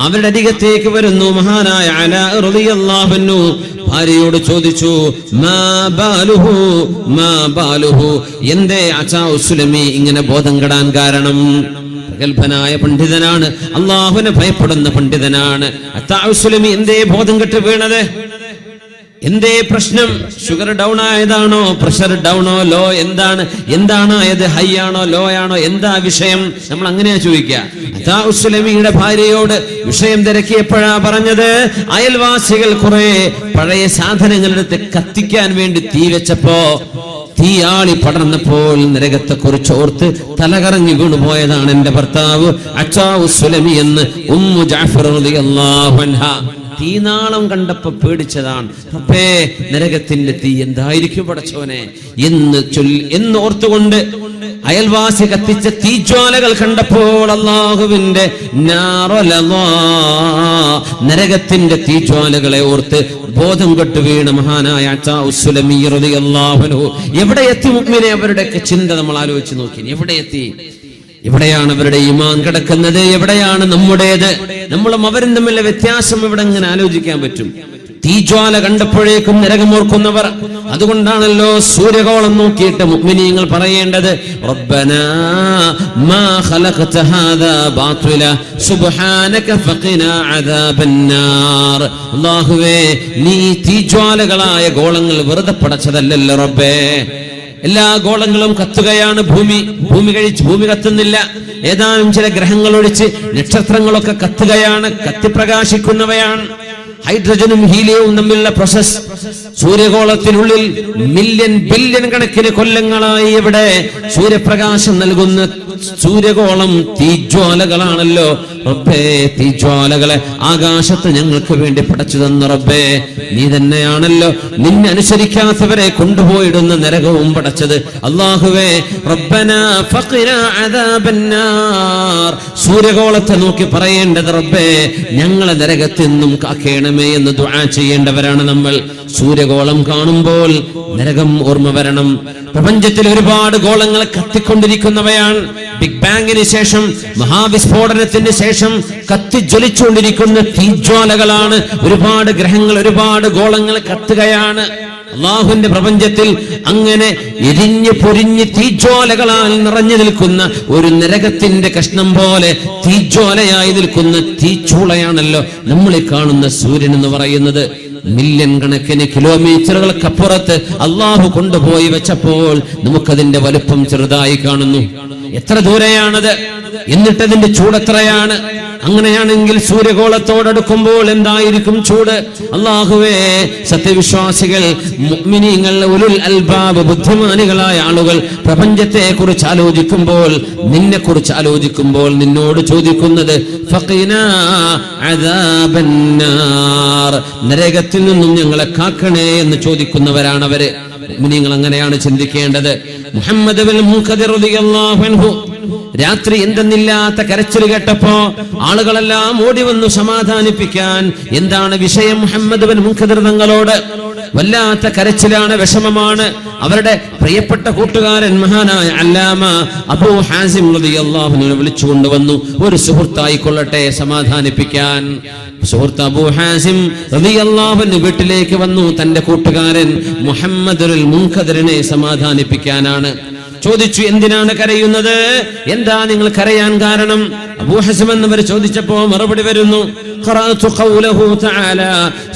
അവരുടെ അരികത്തേക്ക് വരുന്നു. മഹാനായ അലാ റളിയല്ലാഹു അൻഹു ഭാര്യയോട് ചോദിച്ചു, മാ ബാലുഹു, എന്തേ അച്ചാ ഉസ്ലമി ഇങ്ങനെ ബോധം കെടാൻ കാരണം? പ്രഗൽഭനായ പണ്ഡിതനാണ്, അള്ളാഹുവിനെ ഭയപ്പെടുന്ന പണ്ഡിതനാണ്. അത്താ ഉസ്ലമി എന്തേ ബോധം കെട്ട് വീണത്? എന്തേ പ്രശ്നം? ഷുഗർ ഡൗൺ ആയതാണോ? പ്രഷർ ഡൗണോ? ലോ? എന്താണ് ആയത്? ഹൈ ആണോ? ലോ ആണോ? എന്താ വിഷയം? നമ്മൾ അങ്ങനെയാ ചോദിക്കുക. അതാ ഉസ്ലമിയുടെ ഭാര്യയോട് വിഷയം തിരക്കിയപ്പോഴാ പറഞ്ഞത്, അയൽവാസികൾ കുറെ പഴയ സാധനങ്ങളെടുത്ത് കത്തിക്കാൻ വേണ്ടി തീ വെച്ചപ്പോ തീയാളി പടർന്നപ്പോൾ നരകത്തെ കുറിച്ച് ഓർത്ത് തലകറങ്ങി വീണുപോയതാണ് എന്റെ ഭർത്താവ് അച്ചാ ഉസ്ലമി എന്ന് ഉമ്മു ജഅഫർ റളിയല്ലാഹു അൻഹാ. തീനാളം കണ്ടപ്പോ പേടിച്ചതാണ്. റബ്ബേ, നരകത്തിന്റെ തീ എന്തായിരിക്കും പടച്ചോനെ എന്ന് ഓർത്തുകൊണ്ട് അയൽവാസി കത്തിച്ച തീജ്വാലകൾ കണ്ടപ്പോൾ അല്ലാഹുവിന്റെ നരകത്തിന്റെ തീജ്വാലകളെ ഓർത്ത് ബോധം കെട്ടു വീണ മഹാനായ അച്ചാ ഉസ്ലമി റളിയല്ലാഹു അൻഹു എവിടെ എത്തി? മുഅ്മിനെ അവരുടെയൊക്കെ ചിന്ത നമ്മൾ ആലോചിച്ച് നോക്കി. എവിടെ എത്തി? എവിടെയാണ് അവരുടെ ഈമാൻ കിടക്കുന്നത്? എവിടെയാണ് നമ്മുടേത്? നമ്മളും അവരും തമ്മിലുള്ള വ്യത്യാസം ഇവിടെ ഇങ്ങനെ ആലോചിക്കാൻ പറ്റും. തീജ്വാല കണ്ടപ്പോഴേക്കും നരകമോർക്കുന്നവർ. അതുകൊണ്ടാണല്ലോ സൂര്യകോളം നോക്കിയിട്ട് മുഅ്മിനീങ്ങൾ പറയേണ്ടത്, റബ്ബനാ മാ ഖലഖത ഹാദാ ബാതില സുബ്ഹാനക ഫഖിനാ അദാബന്നാർ. അല്ലാഹുവേ, നീ തീജ്വാലകളായ ഗോളങ്ങൾ വെറുതെ പടച്ചതല്ലല്ലോ റബ്ബേ. എല്ലാ ഗോളങ്ങളും കത്തുകയാണ്. ഭൂമി കത്തുന്നില്ല. ഏതാനും ചില ഗ്രഹങ്ങൾ ഒഴിച്ച് നക്ഷത്രങ്ങളൊക്കെ കത്തുകയാണ്, കത്തിപ്രകാശിക്കുന്നവയാണ്. ഹൈഡ്രജനും ഹീലിയവും തമ്മിലുള്ള പ്രോസസ്. സൂര്യഗോളത്തിനുള്ളിൽ ബില്യൺ കണക്കിന് കൊല്ലങ്ങളായി ഇവിടെ സൂര്യപ്രകാശം നൽകുന്ന സൂര്യഗോളം തീജ്വാലകളാണല്ലോ റബ്ബേ. തീജ്വാലകളെ ആകാശത്ത് ഞങ്ങൾക്ക് വേണ്ടി പടച്ചു തന്ന റബ്ബേ, നീ തന്നെയാണല്ലോ നിന്നെ അനുസരിക്കാത്തവരെ കൊണ്ടുപോയിടുന്ന നരകവും പടച്ചത്. അല്ലാഹുവേ, റബ്ബനാ ഫഖിനാ അദാബന്നാർ. സൂര്യഗോളത്തെ നോക്കി പറയേണ്ടത്, റബ്ബേ, ഞങ്ങളെ നരകത്തിൽ നിന്നും കാക്കേണമേ എന്ന് ദുആ ചെയ്യേണ്ടവരാണ് നമ്മൾ. സൂര്യഗോളം കാണുമ്പോൾ നരകം ഓർമ്മ വരണം. പ്രപഞ്ചത്തിൽ ഒരുപാട് ഗോളങ്ങൾ കത്തിക്കൊണ്ടിരിക്കുന്നവയാണ്. ബിഗ് ബാങ്ങിന് ശേഷം, മഹാവിസ്ഫോടനത്തിന് ശേഷം കത്തിജ്വലിച്ചുകൊണ്ടിരിക്കുന്ന തീജ്വാലകളാണ്. ഒരുപാട് ഗ്രഹങ്ങൾ, ഒരുപാട് ഗോളങ്ങൾ കത്തുകയാണ്. അല്ലാഹുവിന്റെ പ്രപഞ്ചത്തിൽ അങ്ങനെ എരിഞ്ഞ് പൊരിഞ്ഞ് തീജ്വാലകളാൽ നിറഞ്ഞു നിൽക്കുന്ന ഒരു നരകത്തിന്റെ കഷ്ണം പോലെ തീജ്വാലയായി നിൽക്കുന്ന തീച്ചൂളയാണല്ലോ നമ്മളീ കാണുന്ന സൂര്യൻ എന്ന് പറയുന്നത്. മില്യൺ കണക്കിന് കിലോമീറ്ററുകൾക്കപ്പുറത്ത് അള്ളാഹു കൊണ്ടുപോയി വെച്ചപ്പോൾ നമുക്കതിന്റെ വലുപ്പം ചെറുതായി കാണുന്നു. എത്ര ദൂരെയാണത്? എന്നിട്ടതിന്റെ ചൂടെത്രയാണ്? അങ്ങനെയാണെങ്കിൽ സൂര്യഗോളത്തോടടുക്കുമ്പോൾ എന്തായിരിക്കും ചൂട്? അല്ലാഹുവേ, സത്യവിശ്വാസികൾ, മുഅ്മിനീങ്ങൾ, ഉലുൽ അൽബാബ്, ബുദ്ധിമാനികളായ ആളുകൾ പ്രപഞ്ചത്തെ കുറിച്ച് ആലോചിക്കുമ്പോൾ, നിന്നെ കുറിച്ച് ആലോചിക്കുമ്പോൾ നിന്നോട് ചോദിക്കുന്നത് ഫഖിനാ അദാബന്നാർ, നരകത്തിൽ നിന്നും ഞങ്ങളെ കാക്കണേ എന്ന് ചോദിക്കുന്നവരാണ് അവര്. മുഅ്മിനീങ്ങൾ അങ്ങനെയാണ് ചിന്തിക്കേണ്ടത്. മുഹമ്മദ് ബിൻ മുഖദിർ റളിയല്ലാഹു അൻഹു രാത്രി എന്തെന്നില്ലാത്ത കരച്ചിൽ കേട്ടപ്പോ ആളുകളെല്ലാം ഓടി വന്നു സമാധാനിപ്പിക്കാൻ. എന്താണ് വിഷയം? മുഹമ്മദ് ബിൻ മുഖദിർ തങ്ങളോട് വല്ലാത്ത കരച്ചിലാണ്, വിഷമമാണ്. അവരുടെ പ്രിയപ്പെട്ട കൂട്ടുകാരൻ മഹാനായ അല്ലാമ അബൂ ഹാസിം റളിയല്ലാഹു അൻഹു വിളിച്ചുകൊണ്ടുവന്നു. ഒരു സുഹൃത്തായിക്കൊള്ളട്ടെ സമാധാനിപ്പിക്കാൻ. സുഹൃത്ത് അബൂ ഹാസിം റളിയല്ലാഹു അൻഹു വീട്ടിലേക്ക് വന്നു. തന്റെ കൂട്ടുകാരൻ മുഹമ്മദുൽ മുൻകദിറിനെ സമാധാനിപ്പിക്കാനാണ്. ചോദിച്ചു, എന്തിനാണ് കരയുന്നത്? എന്താ നിങ്ങൾ കരയാൻ കാരണം? അബൂ ഹാസിം എന്നവർ ചോദിച്ചപ്പോ മറുപടി വരുന്നു, ഖറഅതു ഖൗലഹു തആല,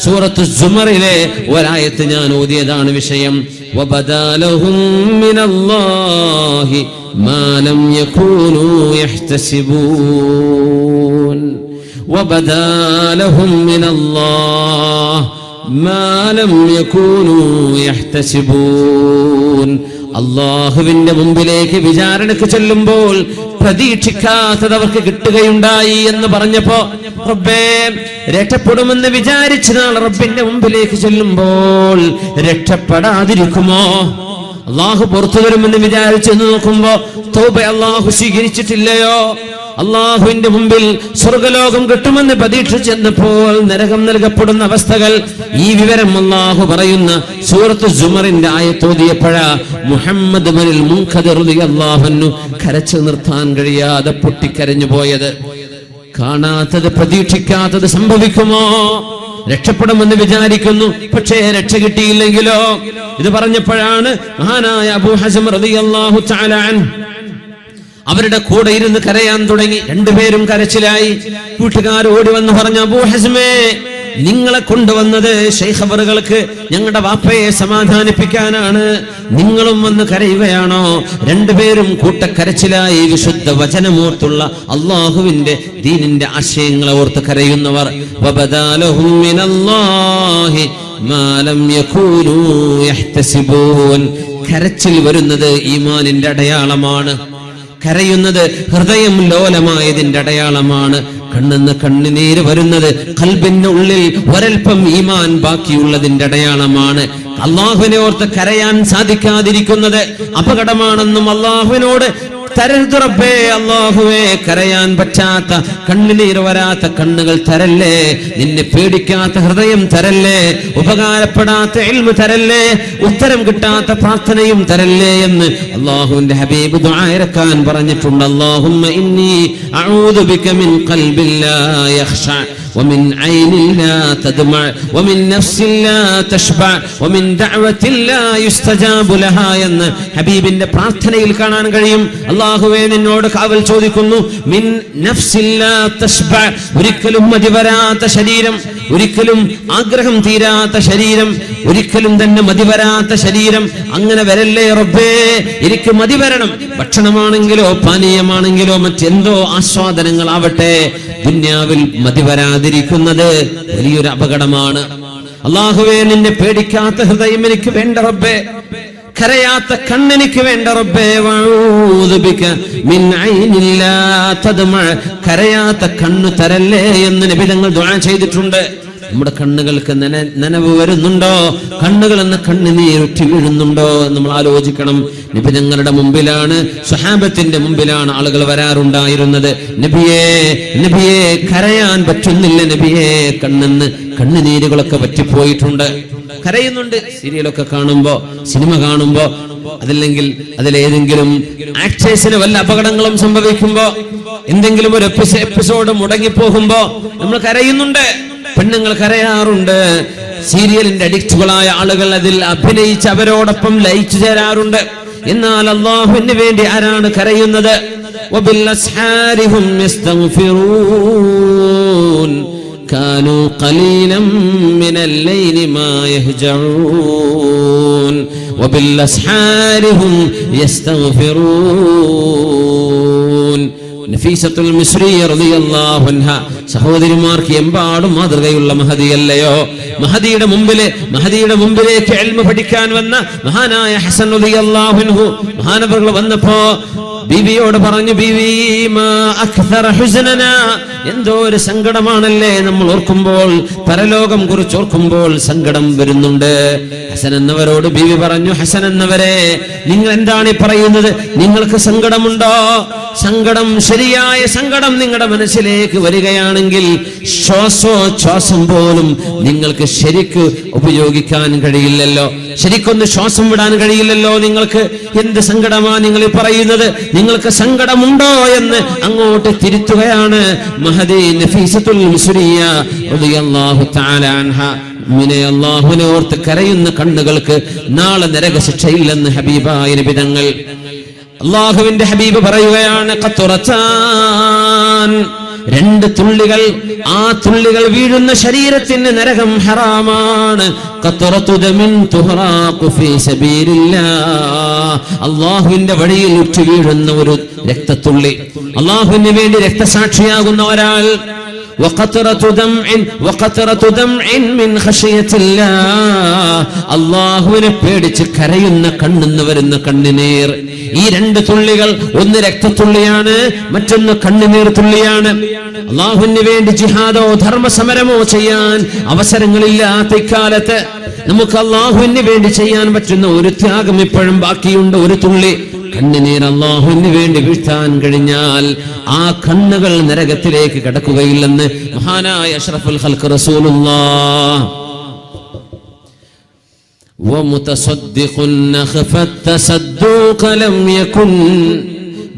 സൂറത്തു സുമറിലെ ഒരായത്ത് ഞാൻ ഓതിയതാണ് വിഷയം. വബദാലഹും മിനല്ലാഹി മാ ലം യകൂനൂ യഹ്തസിബൂൻ. വബദാലഹും മിനല്ലാഹി മാ ലം യകൂനൂ യഹ്തസിബൂൻ. അള്ളാഹുവിന്റെ മുമ്പിലേക്ക് വിചാരണക്ക് ചെല്ലുമ്പോൾ പ്രതീക്ഷിക്കാത്തത് അവർക്ക് കിട്ടുകയുണ്ടായി എന്ന് പറഞ്ഞപ്പോ, റബ്ബേ, രക്ഷപ്പെടുമെന്ന് വിചാരിച്ച നാൾ റബ്ബിന്റെ മുമ്പിലേക്ക് ചെല്ലുമ്പോൾ രക്ഷപ്പെടാതിരിക്കുമോ? അള്ളാഹു പുറത്തു വരുമെന്ന് വിചാരിച്ചെന്ന് നോക്കുമ്പോ തൗബ അള്ളാഹു സ്വീകരിച്ചിട്ടില്ലയോ? അള്ളാഹുവിന്റെ മുമ്പിൽ സ്വർഗലോകം കിട്ടുമെന്ന് പ്രതീക്ഷിച്ചെന്നപ്പോൾ നരകം നൽകപ്പെടുന്ന അവസ്ഥകൾ. ഈ വിവരം അള്ളാഹു പറയുന്ന സൂറത്ത് സുമറിന്റെ ആയത്തോതിയപ്പോഴാ മുഹമ്മദ് ബിൻ മുൻകദിർ റളിയല്ലാഹു അൻഹു കരച്ചു നിർത്താൻ കഴിയാതെ പൊട്ടിക്കരഞ്ഞു പോയത്. കാണാത്തത് പ്രതീക്ഷിക്കാത്തത് സംഭവിക്കുമോ? രക്ഷപ്പെടുമെന്ന് വിചാരിക്കുന്നു, പക്ഷേ രക്ഷ കിട്ടിയില്ലെങ്കിലോ? ഇത് പറഞ്ഞപ്പോഴാണ് മഹാനായ അബൂ ഹസം റളിയല്ലാഹു തആല അൻഹു അവരുടെ കൂടെ ഇരുന്ന് കരയാൻ തുടങ്ങി. രണ്ടുപേരും കരച്ചിലായി. കൂട്ടുകാർ ഓടി വന്ന് പറഞ്ഞു, അബൂ ഹസ്മേ, നിങ്ങളെ കൊണ്ടുവന്നത് ശൈഖ് അവറുകൾക്ക് ഞങ്ങളുടെ വാപ്പയെ സമാധാനിപ്പിക്കാനാണ്, നിങ്ങളും വന്ന് കരയുകയാണോ? രണ്ടുപേരും കൂട്ടക്കരച്ചിലായി. വിശുദ്ധ വചനമോർത്തുള്ള അള്ളാഹുവിന്റെ ദീനിന്റെ ആശയങ്ങളെ ഓർത്ത് കരയുന്നവർ. വബദാലഹും മിനല്ലാഹി മാ ലം യകൂനൂ യഹ്തസിബൂൻ. കരച്ചിൽ വരുന്നത് ഈമാനിന്റെ അടയാളമാണ്. കരയുന്നത് ഹൃദയം ലോലമായതിന്റെ അടയാളമാണ്. കണ്ണെന്ന് കണ്ണുനീര് വരുന്നത് ഖൽബിന്റെ ഉള്ളിൽ ഒരൽപ്പം ഈമാൻ ബാക്കിയുള്ളതിന്റെ അടയാളമാണ്. അള്ളാഹുവിനെ ഓർത്ത് കരയാൻ സാധിക്കാതിരിക്കുന്നത് അപകടമാണെന്നും അള്ളാഹുവിനോട് തരരുത് റബ്ബേ, അല്ലാഹുവേ, കരയാൻ പറ്റാത്ത കണ്ണുനീർ വരാത്ത കണ്ണുകൾ തരല്ലേ, നിന്നെ പേടിക്കാത്ത ഹൃദയം തരല്ലേ, ഉപകാരപ്പെടാത്ത ഇൽമ് തരല്ലേ, ഉത്തരം കിട്ടാത്ത പ്രാർത്ഥനയും തരല്ലേ എന്ന് അല്ലാഹുവിന്റെ ഹബീബ് ദുആ ഇറക്കാൻ പറഞ്ഞിട്ടുണ്ട്. അല്ലാഹുമ്മ ഇന്നി അഊദു ബിക മിൻ ഖൽബിൻ ലാ യഖ്ശഅ ومن عين لا تدمع ومن نفس لا تشبع ومن دعوة لا يستجاب لها എന്ന് ഹബീബിന്റെ പ്രാർത്ഥനയിൽ കാണാൻ കഴിയും. അല്ലാഹുവേ, നിന്നോട് കാവൽ ചോദിക്കുന്നു. മിൻ നഫ്സിൻ ലാ തശ്ബ, ഒരിക്കലും മതിവരാത്ത ശരീരം, ഒരിക്കലും ആഗ്രഹം തീരാത്ത ശരീരം, ഒരിക്കലും തന്നെ മതിവരാത്ത ശരീരം. അങ്ങനെ വരല്ലേ റബ്ബേ, എനിക്ക് മതിവരണം. ഭക്ഷണമാണെങ്കിലോ പാനീയമാണെങ്കിലോ മറ്റെന്തോ ആസ്വാദനങ്ങളാവട്ടെ, ദുന്യാവിൽ മതിവരാതിരിക്കുന്നത് വലിയൊരു അപകടമാണ്. അല്ലാഹുവേ, നിന്നെ പേടിക്കാത്ത ഹൃദയം എനിക്ക് വേണ്ട റബ്ബേ, കരയാത്ത കണ്ണെനിക്ക് വേണ്ട റബ്ബേ. വഊദു ബിക മിൻ ഐനിൻ ലാ തദ്മ, കരയാത്ത കണ്ണു തരല്ലേ എന്ന് നബി തങ്ങൾ ദുആ ചെയ്തിട്ടുണ്ട്. നമ്മുടെ കണ്ണുകൾക്ക് നനവ് വരുന്നുണ്ടോ? കണ്ണുകൾ എന്ന കണ്ണുനീരുറ്റി വീഴുന്നുണ്ടോ? നമ്മൾ ആലോചിക്കണം. നബി തങ്ങളുടെ മുമ്പിലാണ്, സ്വഹാബത്തിന്റെ മുമ്പിലാണ് ആളുകൾ വരാറുണ്ടായിരുന്നത്. നബിയേ, നബിയേ, കരയാൻ പറ്റുന്നില്ല നബിയേ, കണ്ണെന്ന് കണ്ണുനീരുകളൊക്കെ പറ്റിപ്പോയിട്ടുണ്ട്. കരയുന്നുണ്ട്. സീരിയലൊക്കെ കാണുമ്പോ, സിനിമ കാണുമ്പോ, അതല്ലെങ്കിൽ അതിലേതെങ്കിലും ആക്ടേഴ്സിന് വല്ല അപകടങ്ങളും സംഭവിക്കുമ്പോ, എന്തെങ്കിലും ഒരു എപ്പിസോഡ് മുടങ്ങിപ്പോകുമ്പോ നമ്മൾ കരയുന്നുണ്ട്. പെണ്ണുങ്ങൾ കരയാറുണ്ട്. സീരിയലിന്റെ അഡിക്റ്റുകളായ ആളുകൾ അതിൽ അഭിനയിച്ച് അവരോടൊപ്പം ലയിച്ചു ചേരാറുണ്ട്. എന്നാൽ അല്ലാഹുവിന് വേണ്ടി ആരാണ് കരയുന്നത്? വബിൽ അസ്ഹാരി ഹും യസ്തഗ്ഫിറൂൻ കാനൂ ഖലീലൻ മിനൽ ലൈലി മാ യഹ്ജഊൻ വബിൽ അസ്ഹാരി ഹും യസ്തഗ്ഫിറൂൻ. നഫീസത്തുൽ മിസ്രിയ റളിയല്ലാഹു അൻഹ സഹോദരിമാർക്ക് എമ്പാടും മാതൃകയുള്ള മഹദിയല്ലയോ? മഹദിയുടെ മുമ്പിലേക്ക് ഇൽമു പഠിക്കാൻ വന്ന മഹാനായ ഹസൻ റളിയല്ലാഹു അൻഹു മഹാനവറുകൾ വന്നപ്പോ ബീവിയോട് പറഞ്ഞു, ബീവി മാ അക്തറ ഹുസ്നനാ, എന്തോ ഒരു സങ്കടമാണല്ലേ നമ്മൾ ഓർക്കുമ്പോൾ, പരലോകം കുറിച്ച് ഓർക്കുമ്പോൾ സങ്കടം വരുന്നുണ്ട്. ഹസൻ എന്നവരോട് ബീവി പറഞ്ഞു, ഹസൻ എന്നവരെ, നിങ്ങൾ എന്താണ് ഈ പറയുന്നത്? നിങ്ങൾക്ക് സങ്കടമുണ്ടോ? സങ്കടം, ശരിയായ സങ്കടം നിങ്ങളുടെ മനസ്സിലേക്ക് വരികയാണെങ്കിൽ ശ്വാസം പോലും നിങ്ങൾക്ക് ശരിക്ക് ഉപയോഗിക്കാൻ കഴിയില്ലല്ലോ, ശരിക്കൊന്ന് ശ്വാസം വിടാൻ കഴിയില്ലല്ലോ നിങ്ങൾക്ക്. എന്ത് സങ്കടമാ നിങ്ങൾ പറയുന്നത്? നിങ്ങൾക്ക് സങ്കടമുണ്ടോ എന്ന് അങ്ങോട്ട് തിരുത്തുകയാണ് മഹദി നഫീസത്തുൽ മിസ്രിയ റളിയല്ലാഹു തആല അൻഹ. അല്ലാഹുവിനെ ഓർത്ത് കരയുന്ന കണ്ണുകൾക്ക് നാളെ നരകശിക്ഷയില്ലെന്ന് ഹബീബായ നബി തങ്ങൾ. അല്ലാഹുവിന്റെ ഹബീബ് പറയുകയാണ്, ഖത്റത്താൻ, രണ്ട് തുള്ളികൾ, ആ തുള്ളികൾ വീഴുന്ന ശരീരത്തിന് നരകം ഹറാമാണ്. ഖത്റത്തു ദമിൻ തുഹറാഖു ഫീ സബീലില്ലാഹ്, അല്ലാഹുവിന്റെ വഴിയിൽ ഉറ്റു വീഴുന്ന ഒരു രക്തത്തുള്ളി, അല്ലാഹുവിന് വേണ്ടി രക്തസാക്ഷിയാകുന്ന ഒരാൾ. അല്ലാഹുവിനെ പേടിച്ച് കരയുന്ന കണ്ണെന്ന് വരുന്ന കണ്ണുനീർ. ഈ രണ്ട് തുള്ളികൾ, ഒന്ന് രക്തത്തുള്ളിയാണ്, മറ്റൊന്ന് കണ്ണുനീർ തുള്ളിയാണ്. അല്ലാഹുവിന് വേണ്ടി ജിഹാദോ ധർമ്മസമരമോ ചെയ്യാൻ അവസരങ്ങളില്ലാത്ത ഇക്കാലത്ത് നമുക്ക് അല്ലാഹുവിന് വേണ്ടി ചെയ്യാൻ പറ്റുന്ന ഒരു ത്യാഗം ഇപ്പോഴും ബാക്കിയുണ്ട്, ഒരു തുള്ളി കണ്ണുനീർ അല്ലാഹുവിന് വേണ്ടി വീഴ്ത്താൻ കഴിഞ്ഞാൽ ആ കണ്ണുകൾ നരകത്തിലേക്ക് കടക്കുകയില്ലെന്ന് മഹാനായ അഷ്റഫുൽ ഖൽഖ് റസൂലുള്ളാഹ്. ومتصدق نخف التصدق لم يكن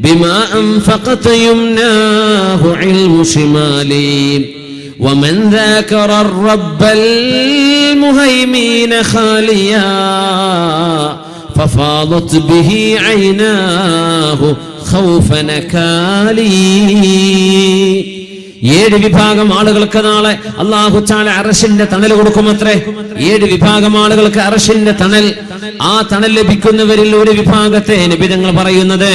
بما أنفقت يمناه علم شمالي ومن ذاكر الرب المهيمين خاليا ففاضت به عيناه خوف نكالي. 7 വിഭാഗം ആളുകൾക്ക് നാളെ അല്ലാഹു തആല അർശിന്റെ തണൽ കൊടുക്കുമത്രേ. 7 വിഭാഗം ആളുകൾക്ക് അർശിന്റെ തണൽ. ആ തണൽ ലഭിക്കുന്നവരിൽ ഒരു വിഭാഗത്തെ നബി തങ്ങൾ പറയുന്നത്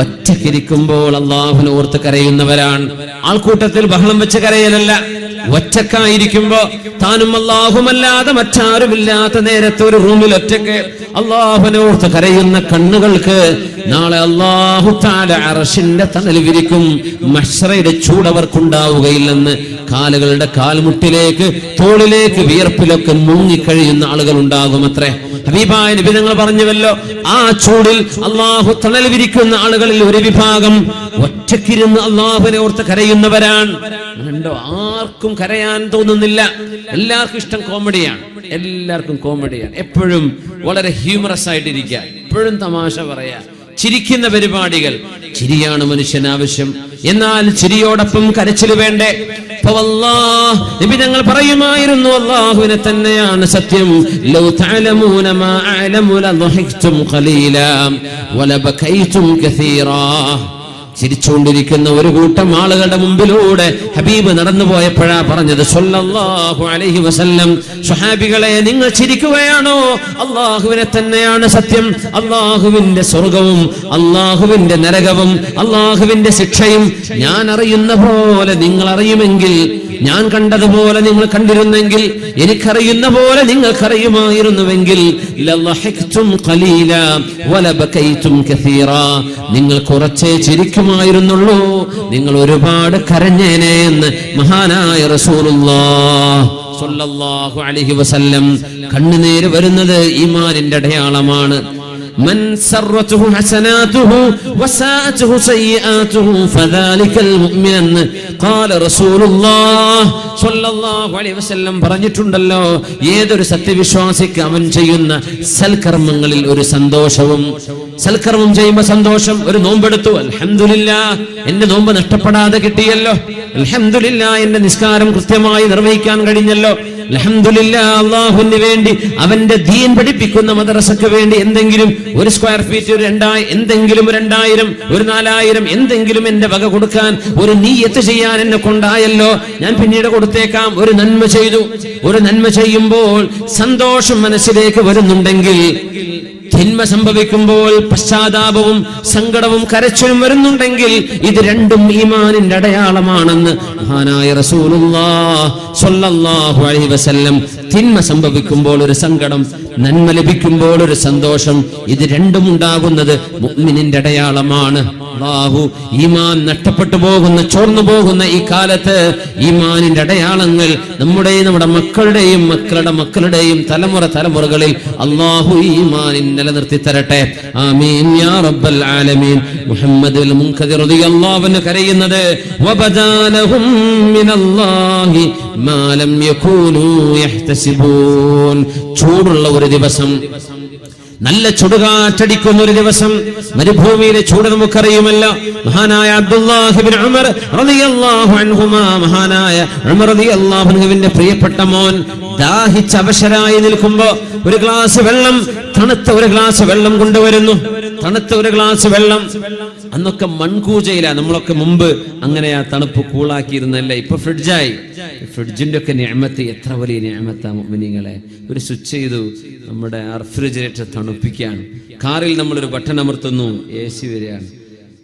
ഒറ്റക്കിരിക്കുമ്പോൾ അല്ലാഹുവിനെ ഓർത്ത് കരയുന്നവരാണ്. ആൾക്കൂട്ടത്തിൽ ബഹളം വെച്ച് കരയലല്ല, ഒറ്റക്കായിരിക്കുമ്പോ താനും അല്ലാഹുമല്ലാതെ മറ്റാരുമില്ലാത്ത നേരത്തെ ഒരു റൂമിൽ ഒറ്റക്ക് അല്ലാഹുവിനെ ഓർത്ത് കരയുന്ന കണ്ണുകൾക്ക് നാളെ അല്ലാഹു തആല അർശിന്റെ തണൽ വിരിക്കും. മഹ്ശറയുടെ ചൂടവർക്കുണ്ടാവുകയില്ലെന്ന്. കാലുകളുടെ കാൽമുട്ടിലേക്ക് തോളിലേക്ക് വിയർപ്പിലൊക്കെ മുങ്ങിക്കഴിയുന്ന ആളുകൾ ഉണ്ടാകുമത്രേ. ഹബീബായ നബി തങ്ങൾ പറഞ്ഞുവല്ലോ, ആ ചൂടിൽ അല്ലാഹു തണൽ വിരിക്കുന്ന ആളുകളിൽ ഒരു വിഭാഗം ഒറ്റക്കിരുന്ന് അല്ലാഹുവിനെ ഓർത്ത് കരയുന്നവരാണ്. കണ്ടോ, ആർക്കും കരയാൻ തോന്നുന്നില്ല. എല്ലാവർക്കും ഇഷ്ടം കോമഡിയാണ്. എല്ലാവർക്കും കോമഡിയാണ്. എപ്പോഴും വളരെ ഹ്യൂമറസ് ആയിട്ടിരിക്കുക, എപ്പോഴും തമാശ പറയാ, ചിരിക്കുന്ന പരിപാടികൾ. ചിരിയാണ് മനുഷ്യന് ആവശ്യം. എന്നാൽ ചിരിയോടൊപ്പം കരച്ചിൽ വേണ്ടേ? നബി തങ്ങൾ പറയുമായിരുന്നു, അല്ലാഹുവിനെ തന്നെയാണ് സത്യം. ലൗ തഅലമൂന മാ അഅലമു ലദഹിക്തും ഖലീലാ വലബകൈതും കസീറാ. ചിരിച്ചുകൊണ്ടിരിക്കുന്ന ഒരു കൂട്ടം ആളുകളുടെ മുമ്പിലൂടെ ഹബീബ് നടന്നു പോയപ്പോഴാ പറഞ്ഞത് സ്വല്ലല്ലാഹു അലൈഹി വസല്ലം, സ്വഹാബികളെ നിങ്ങൾ ചിരിക്കുകയാണോ? അല്ലാഹുവിനെ തന്നെയാണ് സത്യം. അല്ലാഹുവിന്റെ സ്വർഗവും അല്ലാഹുവിന്റെ നരകവും അല്ലാഹുവിന്റെ ശിക്ഷയും ഞാൻ അറിയുന്ന പോലെ നിങ്ങൾ അറിയുമെങ്കിൽ, ഞാൻ കണ്ടതുപോലെ നിങ്ങൾ കണ്ടിരുന്നെങ്കിൽ, എനിക്കറിയുന്ന പോലെ നിങ്ങൾക്കറിയുമായിരുന്നുവെങ്കിൽ ലളഹിക്തും ഖലീലാ വലബകൈതും കസീറാ. നിങ്ങൾ കുറച്ചേ ചിരിക്കുമായിരുന്നുള്ളൂ, നിങ്ങൾ ഒരുപാട് കരഞ്ഞേനെ എന്ന് മഹാനായ റസൂലുള്ളാഹി സ്വല്ലല്ലാഹു അലൈഹി വസല്ലം. കണ്ണുനീര് വരുന്നത് ഈമാനിന്റെ അടയാളമാണ്. من سرته حسناته وساءته سيئاته فذلك المؤمن قال رسول الله صلى الله عليه وسلم പറഞ്ഞിട്ടുണ്ടല്ലോ, ഏതൊരു സത്യവിശ്വാസിക്ക് അവൻ ചെയ്യുന്ന സൽക്കർമ്മങ്ങളിൽ ഒരു സന്തോഷവും, സൽക്കർമ്മം ചെയ്യുമ്പോൾ സന്തോഷം. ഒരു നോമ്പെടുത്തു, അൽഹംദുലില്ലാഹ് എന്റെ നോമ്പ് നഷ്ടപ്പെടാതെ കിട്ടിയല്ലോ, അൽഹംദുലില്ലാഹ് എന്റെ നിസ്കാരം കൃത്യമായി നിർവഹിക്കാൻ കഴിഞ്ഞല്ലോ, അൽഹംദുലില്ലാഹ് അല്ലാഹുവിന് വേണ്ടി അവന്റെ ദീൻ പഠിപ്പിക്കുന്ന മദ്രസക്ക് വേണ്ടി എന്തെങ്കിലും ഒരു സ്ക്വയർ ഫീറ്റ്, ഒരു 2000, എന്തെങ്കിലും 2000, ഒരു 4000 എന്തെങ്കിലും എന്റെ വക കൊടുക്കാൻ ഒരു നിയ്യത്ത് ചെയ്യാൻ എന്നെ കൊണ്ടായല്ലോ, ഞാൻ പിന്നീട് കൊടുത്തേക്കാം. ഒരു നന്മ ചെയ്തു. ഒരു നന്മ ചെയ്യുമ്പോൾ സന്തോഷം മനസ്സിലേക്ക് വരുന്നുണ്ടെങ്കിൽ, തിന്മ സംഭവിക്കുമ്പോൾ പശ്ചാത്താപവും സങ്കടവും കരച്ചിലും വരുന്നുണ്ടെങ്കിൽ, ഇത് രണ്ടും ഈമാനിന്റെ അടയാളമാണെന്ന് മഹാനായ റസൂലുള്ളാഹി സ്വല്ലല്ലാഹു അലൈഹി വസല്ലം. തിന്മ സംഭവിക്കുമ്പോൾ ഒരു സങ്കടം, നന്മ ലഭിക്കുമ്പോൾ ഒരു സന്തോഷം, ഇത് രണ്ടും ഉണ്ടാകുന്നത് മുഅ്മിനിന്റെ അടയാളമാണ്. അല്ലാഹു ഈമാൻ നഷ്ടപ്പെട്ടു പോകുന്ന, ചോർന്നു പോകുന്ന ഈ കാലത്ത് ഈമാനിന്റെ അടയാളങ്ങൾ നമ്മുടെ മക്കളുടെയും മക്കളുടെ മക്കളുടെയും തലമുറകളിൽ അല്ലാഹു ഈമാനിൻ നിലനിർത്തി തരട്ടെ. ആമീൻ യാ റബ്ബൽ ആലമീൻ. മുഹമ്മദ് അൽ മുൻകദിർ റളിയല്ലാഹു അൻഹു കരയുന്നത് വബദാലഹും മിനല്ലാഹി മാ ലം യകൂനൂ യഹ്തസിബൂൻ. ചൂടുള്ള ഒരു ദിവസം, നല്ല ചുടുകാറ്റടിക്കുന്ന ഒരു ദിവസം, മരുഭൂമിയിലെ ചൂട് നമുക്കറിയുമല്ലോ. മഹാനായ അബ്ദുല്ലാഹി ഇബ്നു ഉമർ റളിയല്ലാഹു അൻഹുമാ, മഹാനായ ഉമർ റളിയല്ലാഹു അൻഹുവിന്റെ പ്രിയപ്പെട്ട മോൻ ദാഹിച്ച് അവശരായി നിൽക്കുമ്പോ ഒരു ഗ്ലാസ് വെള്ളം, തണുത്ത ഒരു ഗ്ലാസ് വെള്ളം കൊണ്ടുവരുന്നു. തണുത്ത ഒരു ഗ്ലാസ് വെള്ളം. അന്നൊക്കെ മൺകൂജയില, നമ്മളൊക്കെ മുമ്പ് അങ്ങനെ ആ തണുപ്പ് കൂളാക്കിയിരുന്നല്ലേ. ഇപ്പൊ ഫ്രിഡ്ജായി. ഫ്രിഡ്ജിന്റെ ഒക്കെ നിഅമത്ത് എത്ര വലിയ നിഅമത്താ മുഅ്മിനീങ്ങളെ. ഒരു സ്വിച്ച് ചെയ്തു, നമ്മുടെ റെഫ്രിജറേറ്റർ തണുപ്പിക്കുകയാണ്. കാറിൽ നമ്മളൊരു ബട്ടൺ അമർത്തുന്നു, AC വരികയാണ്.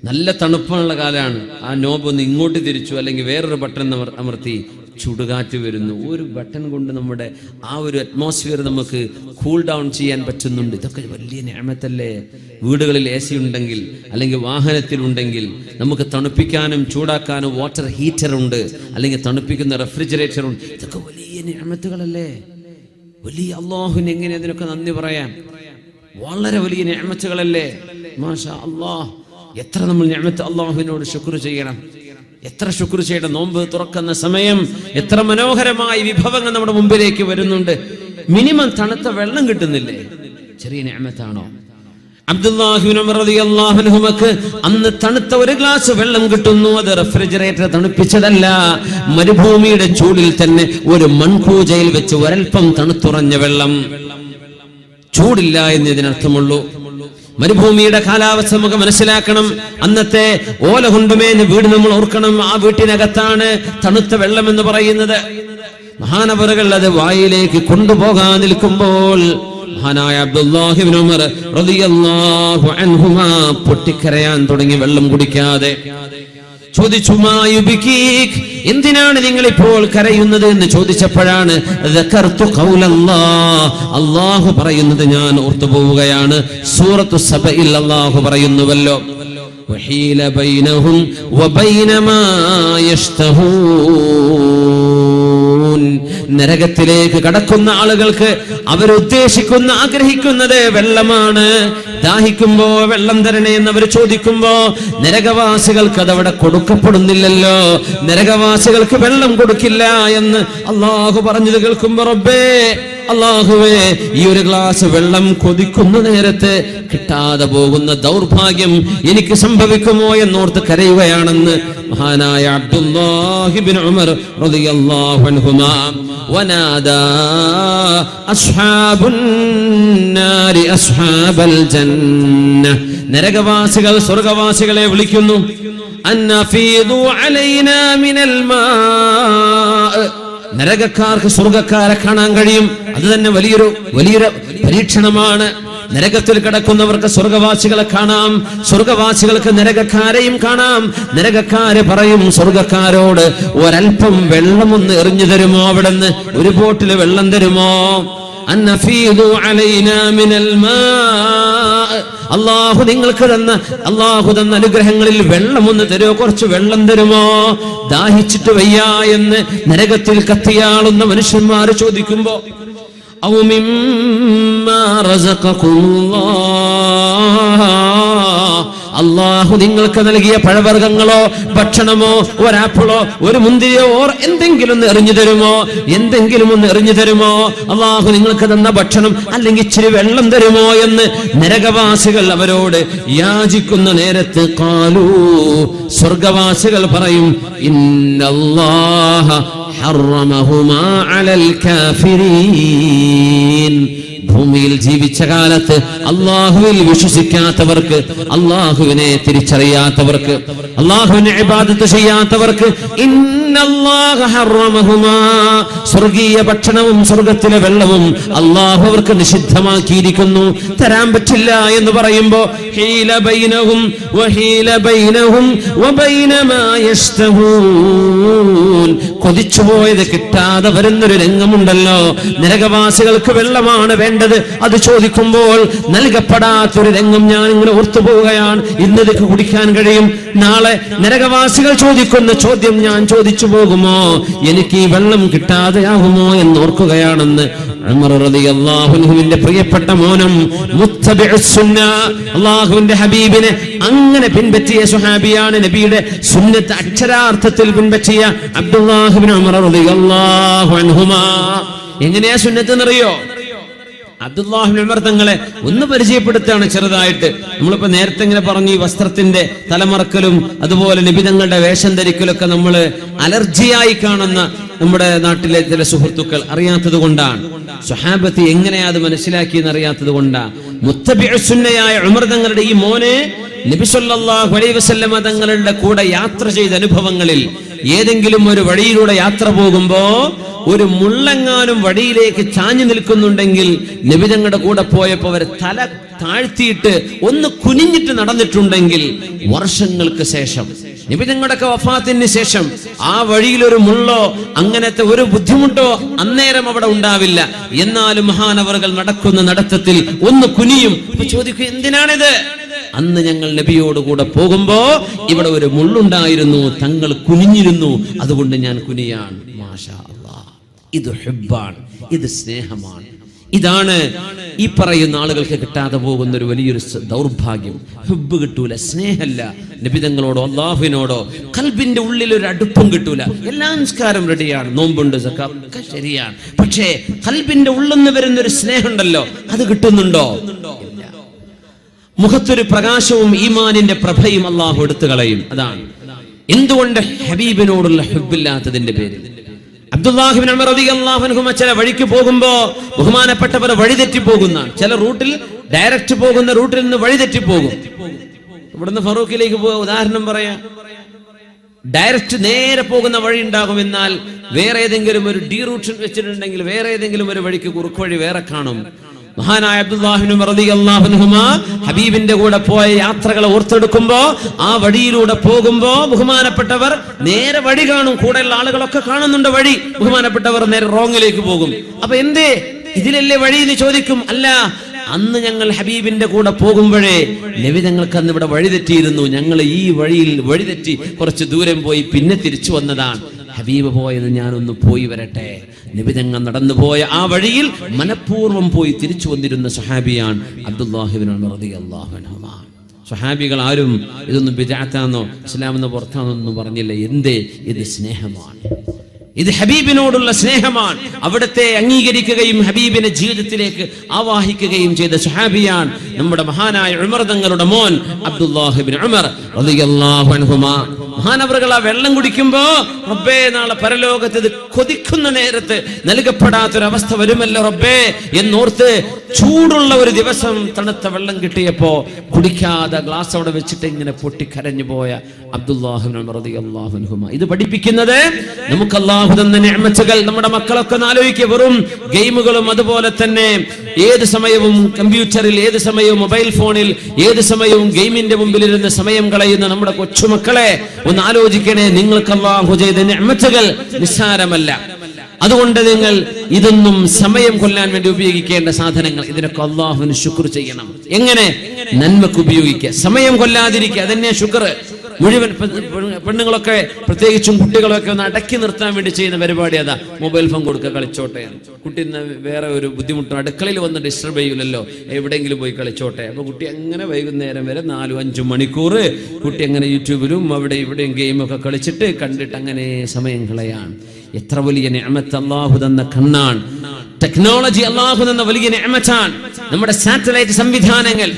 നല്ല തണുപ്പുള്ള കാലമാണ്. ആ നോബ് ഒന്ന് ഇങ്ങോട്ട് തിരിച്ചു, അല്ലെങ്കിൽ വേറൊരു ബട്ടൺ അമർത്തി, ചുടുകാറ്റ് വരുന്നു. ഒരു ബട്ടൺ കൊണ്ട് നമ്മുടെ ആ ഒരു അറ്റ്മോസ്ഫിയർ നമുക്ക് കൂൾ ഡൗൺ ചെയ്യാൻ പറ്റുന്നുണ്ട്. ഇതൊക്കെ വലിയ നിഅമത്തല്ലേ. വീടുകളിൽ AC ഉണ്ടെങ്കിൽ, അല്ലെങ്കിൽ വാഹനത്തിലുണ്ടെങ്കിൽ നമുക്ക് തണുപ്പിക്കാനും ചൂടാക്കാനും വാട്ടർ ഹീറ്റർ ഉണ്ട്, അല്ലെങ്കിൽ തണുപ്പിക്കുന്ന റെഫ്രിജറേറ്റർ ഉണ്ട്. ഇതൊക്കെ വലിയ നിഅമത്തുകളല്ലേ. വലിയ അല്ലാഹുവിന് എങ്ങനെ അതിനൊക്കെ നന്ദി പറയാം. വളരെ വലിയ നിഅമത്തുകളല്ലേ. മാഷാ അല്ലാഹ്. എത്ര നമ്മൾ നിഅമത്ത് അല്ലാഹുവിനോട് ശുക്ർ ചെയ്യണം, എത്ര ശുക്ർ ചെയ്യണം. നോമ്പ് തുറക്കുന്ന സമയം എത്ര മനോഹരമായ വിഭവങ്ങൾ നമ്മുടെ മുമ്പിലേക്ക് വരുന്നുണ്ട്. മിനിമം തണുത്ത വെള്ളം കിട്ടുന്നില്ലേ? ചെറിയ നിഅമത്താണോ? അബ്ദുല്ലാഹി ഇബ്നു ഉമർ റളിയല്ലാഹു അൻഹുമക്ക് അന്ന് തണുത്ത ഒരു ഗ്ലാസ് വെള്ളം കിട്ടുന്നു. അത് റെഫ്രിജറേറ്റർ തണുപ്പിച്ചതല്ല, മരുഭൂമിയുടെ ചൂടിൽ തന്നെ ഒരു മൺകൂജയിൽ വെച്ച് ഒരൽപ്പം തണുത്തുറഞ്ഞ വെള്ളം. ചൂടില്ല എന്നതിനർത്ഥമുള്ളൂ. മരുഭൂമിയുടെ കാലാവസ്ഥ നമുക്ക് മനസ്സിലാക്കണം. അന്നത്തെ ഓല കൊണ്ടുമേഞ്ഞ വീട് നമ്മൾ ഓർക്കണം. ആ വീട്ടിനകത്താണ് തണുത്ത വെള്ളം എന്ന് പറയുന്നത്. മഹാനവറുകൾ അത് വായിലേക്ക് കൊണ്ടുപോകാൻ നിൽക്കുമ്പോൾ മഹാനായ അബ്ദുല്ലാഹി ഇബ്നു ഉമർ റളിയല്ലാഹു അൻഹുമാ പൊട്ടിക്കരയാൻ തുടങ്ങി, വെള്ളം കുടിക്കാതെ. ചോദിച്ചു, മാ യുബ്കീക്, എന്തിനാണ് നിങ്ങൾ ഇപ്പോൾ കരയുന്നത് എന്ന് ചോദിച്ചപ്പോഴാണ് ദക്കർതു ഖൗലല്ലാഹ്, അല്ലാഹു പറയുന്നത് ഞാൻ ഓർത്തുപോവുകയാണ്. സൂറത്തു സബഇൽ അല്ലാഹു പറയുന്നുവല്ലോ, വഹീല ബൈനഹും വബൈന മാ യഷ്തഹൂൻ. നരകത്തിലേക്ക് കടക്കുന്ന ആളുകൾക്ക് അവരുദ്ദേശിക്കുന്ന ആഗ്രഹിക്കുന്നത് വെള്ളമാണ്. ദാഹിക്കുമ്പോ വെള്ളം തരണേ എന്ന് അവർ ചോദിക്കുമ്പോ നരകവാസികൾക്ക് അതവിടെ കൊടുക്കപ്പെടുന്നില്ലല്ലോ. നരകവാസികൾക്ക് വെള്ളം കൊടുക്കില്ല എന്ന് അള്ളാഹു പറഞ്ഞത് കേൾക്കുമ്പോ റബ്ബേ, അല്ലാഹുവേ, ഈ ഒരു ഗ്ലാസ് വെള്ളം കൊതിക്കുന്ന നേരത്തെ കിട്ടാതെ പോകുന്ന ദൗർഭാഗ്യം എനിക്ക് സംഭവിക്കുമോ എന്നോർത്ത് കരയുകയാണെന്ന് മഹാനായ അബ്ദുല്ലാഹി ഇബ്നു ഉമർ റളിയല്ലാഹു അൻഹുമാ. വനാദാ അസ്ഹാബുൻ നാരി അസ്ഹാബൽ ജന്ന, നരകവാസികൾ സ്വർഗ്ഗവാസികളെ വിളിക്കുന്നു. അന്നഫീദു അലൈനാ മിനൽ മാ, നരകക്കാർക്ക് സ്വർഗ്ഗക്കാരെ കാണാൻ കഴിയും. അത് തന്നെ വലിയൊരു പരീക്ഷണമാണ്. നരകത്തിൽ കിടക്കുന്നവർക്ക് സ്വർഗ്ഗവാസികളെ കാണാം, സ്വർഗ്ഗവാസികൾക്ക് നരകക്കാരെയും കാണാം. നരകക്കാര് പറയും സ്വർഗ്ഗക്കാരോട്, ഒരൽപ്പം വെള്ളം ഒന്ന് എറിഞ്ഞു തരുമോ, അവിടുന്ന് ഒരു ബോട്ടിൽ വെള്ളം തരുമോ? അന്നഫീദു അലൈനാ മിനൽ മാ, അല്ലാഹു നിങ്ങൾക്ക് തന്ന അനുഗ്രഹങ്ങളിൽ വെള്ളം ഒന്ന് തരുമോ, കുറച്ച് വെള്ളം തരുമോ? ദാഹിച്ചിട്ട് വയ്യ എന്ന് നരകത്തിൽ കത്തിയാളുന്ന മനുഷ്യന്മാർ ചോദിക്കുമ്പോ, ഔ മിമ്മാ റസഖകുമുല്ലാഹ്, അല്ലാഹു നിങ്ങൾക്ക് നൽകിയ പഴവർഗ്ഗങ്ങളോ ഭക്ഷണമോ ഒരാപ്പിളോ ഒരു മുന്തിരിയോ എന്തെങ്കിലും ഒന്ന് എറിഞ്ഞു തരുമോ? അല്ലാഹു നിങ്ങൾക്ക് തന്ന ഭക്ഷണം അല്ലെങ്കിൽ ഇച്ചിരി വെള്ളം തരുമോ എന്ന് നരകവാസികൾ അവരോട് യാചിക്കുന്ന നേരത്ത് ഖാലൂ, സ്വർഗ്ഗവാസികൾ പറയും, ഇന്നല്ലാഹ ഹറമഹുമാ അലൽ കാഫിരീൻ. ഭൂമിയിൽ ജീവിച്ച കാലത്ത് അള്ളാഹുവിൽ വിശ്വസിക്കാത്തവർക്ക്, അള്ളാഹുവിനെ തിരിച്ചറിയാത്തവർക്ക്, അള്ളാഹുവിനെ ഇബാദത്ത് ചെയ്യാത്തവർക്ക് ഇന്നല്ലാഹ ഹറമഹുമാ, സ്വർഗീയ ഭക്ഷണവും സ്വർഗത്തിലെ വെള്ളവും അള്ളാഹു അവർക്ക് നിഷിദ്ധമാക്കിയിരിക്കുന്നു, തരാൻ പറ്റില്ല എന്ന് പറയുമ്പോ ഹീല ബൈനഹും വഹീല ബൈനഹും വബൈന മാ യഷ്തഹൂൻ, കൊതിച്ചുപോയത് കിട്ടാതെ വരുന്നൊരു രംഗമുണ്ടല്ലോ. നരകവാസികൾക്ക് വെള്ളമാണ് വേണ്ടത്, അത് ചോദിക്കുമ്പോൾ നൽകപ്പെടാത്തൊരു രംഗം ഞാൻ ഇങ്ങനെ ഓർത്തുപോവുകയാണ്. ഇന്നതൊക്കെ കുടിക്കാൻ കഴിയും, നാളെ നരകവാസികൾ ചോദിക്കുന്ന ചോദ്യം ഞാൻ ചോദിച്ചു പോകുമോ, എനിക്ക് ഈ വെള്ളം കിട്ടാതെയാകുമോ എന്നോർക്കുകയാണെന്ന് ഉമർ റളിയല്ലാഹു അൻഹുവിന്റെ പ്രിയപ്പെട്ട മോനും മുത്തബിഉസ് സുന്ന, അല്ലാഹുവിന്റെ ഹബീബിനെ അങ്ങനെ പിൻപറ്റിയ സ്വഹാബിയാണ്, നബിയുടെ സുന്നത്ത് അക്ഷരാർത്ഥത്തിൽ പിൻപറ്റിയ അബ്ദുല്ലാഹി ഇബ്നു ഉമർ റളിയല്ലാഹു അൻഹുമാ. എങ്ങനെയാ സുന്നത്ത് എന്നറിയോ? അബ്ദുല്ലാഹി ഇബ്നു ഉമർ തങ്ങളെ ഒന്ന് പരിചയപ്പെടുത്താണ് ചെറുതായിട്ട്. നമ്മളിപ്പോ നേരത്തെ ഇങ്ങനെ പറഞ്ഞു, ഈ വസ്ത്രത്തിന്റെ തലമറക്കലും അതുപോലെ നബി തങ്ങളുടെ വേഷം ധരിക്കലൊക്കെ നമ്മൾ അലർജിയായി കാണുന്ന നമ്മുടെ നാട്ടിലെ ചില സുഹൃത്തുക്കൾ അറിയാത്തത് കൊണ്ടാണ്. സ്വഹാബത്ത് എങ്ങനെയാ അത് മനസ്സിലാക്കിയെന്ന് അറിയാത്തത് കൊണ്ടാണ്. മുത്തബിഉസ് സുന്നയായ ഉമർ തങ്ങളുടെ ഈ മോനെ നബി സല്ലല്ലാഹു അലൈഹി വസല്ലമ തങ്ങളുടെ കൂടെ യാത്ര ചെയ്ത അനുഭവങ്ങളിൽ ഏതെങ്കിലും ഒരു വഴിയിലൂടെ യാത്ര പോകുമ്പോ ഒരു മുള്ളെങ്ങാനും വഴിയിലേക്ക് ചാഞ്ഞു നിൽക്കുന്നുണ്ടെങ്കിൽ നബി തങ്ങളുടെ കൂടെ പോയപ്പോ അവർ തല താഴ്ത്തിയിട്ട് ഒന്ന് കുനിഞ്ഞിട്ട് നടന്നിട്ടുണ്ടെങ്കിൽ വർഷങ്ങൾക്ക് ശേഷം, നബി തങ്ങളുടെ വഫാത്തിന് ശേഷം ആ വഴിയിൽ ഒരു മുള്ളോ അങ്ങനത്തെ ഒരു ബുദ്ധിമുട്ടോ അന്നേരം അവിടെ ഉണ്ടാവില്ല. എന്നാലും മഹാനവറുകൾ നടക്കുന്ന നടത്തത്തിൽ ഒന്ന് കുനിയും. ചോദിക്കും, എന്തിനാണിത്? അന്ന് ഞങ്ങൾ നബിയോട് കൂടെ പോകുമ്പോ ഇവിടെ ഒരു മുള്ളുണ്ടായിരുന്നു, തങ്ങൾ കുനിഞ്ഞിരുന്നു, അതുകൊണ്ട് ഞാൻ കുനിയാണ്. മാഷാ അല്ലാഹ്, ഇത് ഹുബ്ബാണ്, ഇത് സ്നേഹമാണ്. ഇതാണ് ഈ പറയുന്ന ആളുകൾക്ക് കിട്ടാതെ പോകുന്ന ഒരു വലിയൊരു ദൗർഭാഗ്യം. ഹുബ്ബ് കിട്ടൂല, സ്നേഹമല്ല നബിതങ്ങളോടോ അള്ളാഹുവിനോടോ, ഖൽബിന്റെ ഉള്ളിൽ ഒരു അടുപ്പം കിട്ടൂല. എല്ലാ നിസ്കാരം റെഡിയാണ്, നോമ്പുണ്ട്, സക്കാത്ത് ഒക്കെ ശരിയാണ്, പക്ഷേ ഖൽബിന്റെ ഉള്ളിൽ നിന്ന് വരുന്ന ഒരു സ്നേഹം ഉണ്ടല്ലോ, അത് കിട്ടുന്നുണ്ടോ? മുഖത്തൊരു പ്രകാശവും ഈമാനിന്റെ പ്രഭയും അള്ളാഹു എടുത്തു കളയും. അതാണ് എന്തുകൊണ്ട് ഹബീബിനോടുള്ള ഹുബ്ബില്ലാത്തതിന്റെ പേരിൽ. അബ്ദുല്ലാഹി ഇബ്നു ഉമർ റളിയല്ലാഹു അൻഹു ചില വഴിക്ക് പോകുമ്പോ ബഹുമാനപ്പെട്ടവർ വഴിതെറ്റി പോകുന്ന ചില റൂട്ടിൽ ഡയറക്റ്റ് പോകുന്ന റൂട്ടിൽ നിന്ന് വഴിതെറ്റി പോകും. ഇവിടുന്ന് ഫറൂഖിലേക്ക് ഉദാഹരണം പറയാം. ഡയറക്റ്റ് നേരെ പോകുന്ന വഴി ഉണ്ടാകും, എന്നാൽ വേറെ ഏതെങ്കിലും ഒരു ഡി റൂട്ട് വെച്ചിട്ടുണ്ടെങ്കിൽ വേറെ ഏതെങ്കിലും ഒരു വഴിക്ക് കുറുക്ക് വഴി വേറെ കാണും. മഹാനായ അബ്ദുല്ലാഹി ഇബ്നു ഉമർ റളിയല്ലാഹു അൻഹുമാ ഹബീബിന്റെ കൂടെ പോയ യാത്രകളെ ഓർത്തെടുക്കുമ്പോ ആ വഴിയിലൂടെ പോകുമ്പോ ബഹുമാനപ്പെട്ടവർ നേരെ വഴി കാണും, കൂടെയുള്ള ആളുകളൊക്കെ കാണുന്നുണ്ട് വഴി, ബഹുമാനപ്പെട്ടവർ നേരെ റോങ്ങിലേക്ക് പോകും. അപ്പൊ എന്തേ ഇതിലല്ലേ വഴി എന്ന് ചോദിക്കും. അല്ല, അന്ന് ഞങ്ങൾ ഹബീബിന്റെ കൂടെ പോകുമ്പോഴേ നബി ഞങ്ങൾക്ക് അന്ന് ഇവിടെ വഴിതെറ്റിയിരുന്നു, ഞങ്ങൾ ഈ വഴിയിൽ വഴിതെറ്റി കുറച്ച് ദൂരം പോയി പിന്നെ തിരിച്ചു വന്നതാണ്. ഹബീബ് പോയത് ഞാനൊന്ന് പോയി വരട്ടെ. നബി ഞങ്ങൾ നടന്നു പോയ ആ വഴിയിൽ മനഃപൂർവ്വം പോയി തിരിച്ചു വന്നിരുന്ന സഹാബിയാണ് അബ്ദുല്ലാഹി ഇബ്നു ഉമർ റളിയല്ലാഹു അൻഹു. സഹാബികൾ ആരും ഇതൊന്നും ബിദ്അത്താന്നോ ഇസ്ലാമെന്നോ പുറത്താന്നൊന്നും പറഞ്ഞില്ല. എന്തേ? ഇത് സ്നേഹമാണ്, ഇത് ഹബീബിനോടുള്ള സ്നേഹമാണ്. അവിടത്തെ അംഗീകരിക്കുകയും ഹബീബിനെ ജീവിതത്തിലേക്ക് ആവാഹിക്കുകയും ചെയ്ത സഹാബിയാണ് നമ്മുടെ മഹാനായ ഉമർ തങ്ങളുടെ മോൻ അബ്ദുല്ലാഹി ഇബ്നു ഉമർ റളിയല്ലാഹു അൻഹുമാ. മഹാനവറുകൾ ആ വെള്ളം കുടിക്കുമ്പോ റബ്ബേ നാളെ പരലോകത്ത് ഇത് കൊതിക്കുന്ന നേരത്ത് നൽകപ്പെടാത്തൊരവസ്ഥ വരുമല്ലോ റബ്ബേ എന്നോർത്ത് ചൂടുള്ള ഒരു ദിവസം തണുത്ത വെള്ളം കിട്ടിയപ്പോ കുടിക്കാതെ ഗ്ലാസ് അവിടെ വെച്ചിട്ട് ഇങ്ങനെ പൊട്ടിക്കരഞ്ഞു പോയ അബ്ദുല്ലാഹി ഇബ്നു ഉമർ റളിയല്ലാഹു അൻഹുമാ. ഇത് പഠിപ്പിക്കുന്നത് നമുക്ക് അല്ലാഹു തന്ന നിഅമത്തുകൾ നമ്മുടെ മക്കളൊക്കെ ആലോചിക്കുക. വെറും ഗെയിമുകളും അതുപോലെ തന്നെ ഏത് സമയവും കമ്പ്യൂട്ടറിൽ, ഏത് സമയവും മൊബൈൽ ഫോണിൽ, ഏത് സമയവും ഗെയിമിന്റെ മുമ്പിൽ ഇരുന്ന് സമയം കളയുന്ന നമ്മുടെ കൊച്ചുമക്കളെ ഒന്ന് ആലോചിക്കണേ. നിങ്ങൾക്ക് അല്ലാഹു ചെയ്ത നിഅമത്തുകൾ നിസ്സാരമല്ല. അതുകൊണ്ട് നിങ്ങൾ ഇതൊന്നും സമയം കൊല്ലാൻ വേണ്ടി ഉപയോഗിക്കേണ്ട സാധനങ്ങൾ, ഇതിനൊക്കെ അല്ലാഹുവിന് ശുക്ർ ചെയ്യണം. എങ്ങനെ? നന്മക്ക് ഉപയോഗിക്കുക, സമയം കൊല്ലാതിരിക്കുക, അതന്നെ ശുക്ർ. മുഴുവൻ പെണ്ണുങ്ങളൊക്കെ പ്രത്യേകിച്ചും കുട്ടികളൊക്കെ ഒന്ന് അടക്കി നിർത്താൻ വേണ്ടി ചെയ്യുന്ന പരിപാടി അതാ. മൊബൈൽ ഫോൺ കൊടുക്കുക, കളിച്ചോട്ടെ. കുട്ടി വേറെ ഒരു ബുദ്ധിമുട്ടും അടുക്കളയിൽ വന്ന് ഡിസ്റ്റർബ് ചെയ്യില്ലല്ലോ, എവിടെയെങ്കിലും പോയി കളിച്ചോട്ടെ. അപ്പൊ കുട്ടി അങ്ങനെ വൈകുന്നേരം വരെ 4-5 മണിക്കൂർ കുട്ടി അങ്ങനെ യൂട്യൂബിലും അവിടെ ഇവിടെയും ഗെയിമൊക്കെ കളിച്ചിട്ട് കണ്ടിട്ട് അങ്ങനെ സമയം കളയാണ്. എത്ര വലിയ നിഅമത്ത് അല്ലാഹു തന്ന കണ്ണാണ്. ടെക്നോളജി അല്ലാഹു തന്ന വലിയ നിഅമത്താണ്. നമ്മുടെ സാറ്റലൈറ്റ് സംവിധാനങ്ങൾ,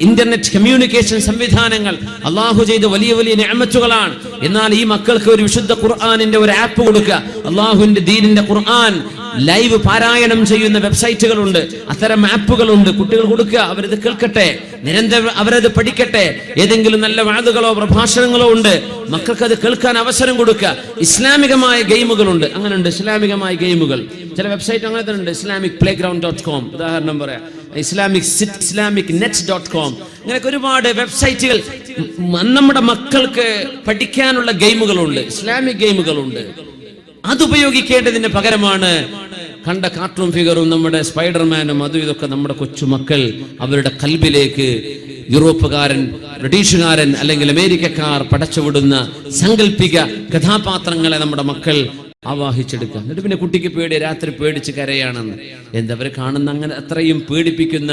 ഇന്റർനെറ്റ് കമ്മ്യൂണിക്കേഷൻ സംവിധാനങ്ങൾ അല്ലാഹു ചെയ്ത വലിയ വലിയ നിഅമത്തുകളാണ്. എന്നാൽ ഈ മക്കൾക്ക് ഒരു വിശുദ്ധ ഖുർആനിന്റെ ഒരു ആപ്പ് കൊടുക്കുക. അല്ലാഹുവിന്റെ ദീനിന്റെ ഖുർആൻ ലൈവ് പാരായണം ചെയ്യുന്ന വെബ്സൈറ്റുകളുണ്ട്, അത്തരം ആപ്പുകളുണ്ട്. കുട്ടികൾ കൊടുക്കുക, അവരത് കേൾക്കട്ടെ, നിരന്തരം അവരത് പഠിക്കട്ടെ. ഏതെങ്കിലും നല്ല വാദുകളോ പ്രഭാഷണങ്ങളോ ഉണ്ട്, മക്കൾക്ക് അത് കേൾക്കാൻ അവസരം കൊടുക്കുക. ഇസ്ലാമികമായ ഗെയിമുകളുണ്ട്, അങ്ങനെയുണ്ട് ഇസ്ലാമികമായ ഗെയിമുകൾ. ചില വെബ്സൈറ്റ് അങ്ങനെ തന്നെ ഉണ്ട്. ഇസ്ലാമിക് playground.com ഉദാഹരണം പറയാം, islamicnet.com, അങ്ങനെയൊക്കെ ഒരുപാട് വെബ്സൈറ്റുകൾ. നമ്മുടെ മക്കൾക്ക് പഠിക്കാനുള്ള ഗെയിമുകളുണ്ട്, ഇസ്ലാമിക് ഗെയിമുകളുണ്ട്. അതുപയോഗിക്കേണ്ടതിന് പകരമാണ് കണ്ട കാർട്ടൂൺ ഫിഗറും നമ്മുടെ സ്പൈഡർമാനും അതും ഇതൊക്കെ നമ്മുടെ കൊച്ചുമക്കൾ അവരുടെ കൽബിലേക്ക് യൂറോപ്പുകാരൻ, ബ്രിട്ടീഷുകാരൻ അല്ലെങ്കിൽ അമേരിക്കക്കാർ പടച്ചുവിടുന്ന സങ്കല്പിക കഥാപാത്രങ്ങളെ നമ്മുടെ മക്കൾ ആവാഹിച്ചെടുക്കുക. എന്നിട്ട് പിന്നെ കുട്ടിക്ക് പേടി, രാത്രി പേടിച്ച് കരയാണെന്ന്. എന്തവർ കാണുന്ന അങ്ങനെ അത്രയും പേടിപ്പിക്കുന്ന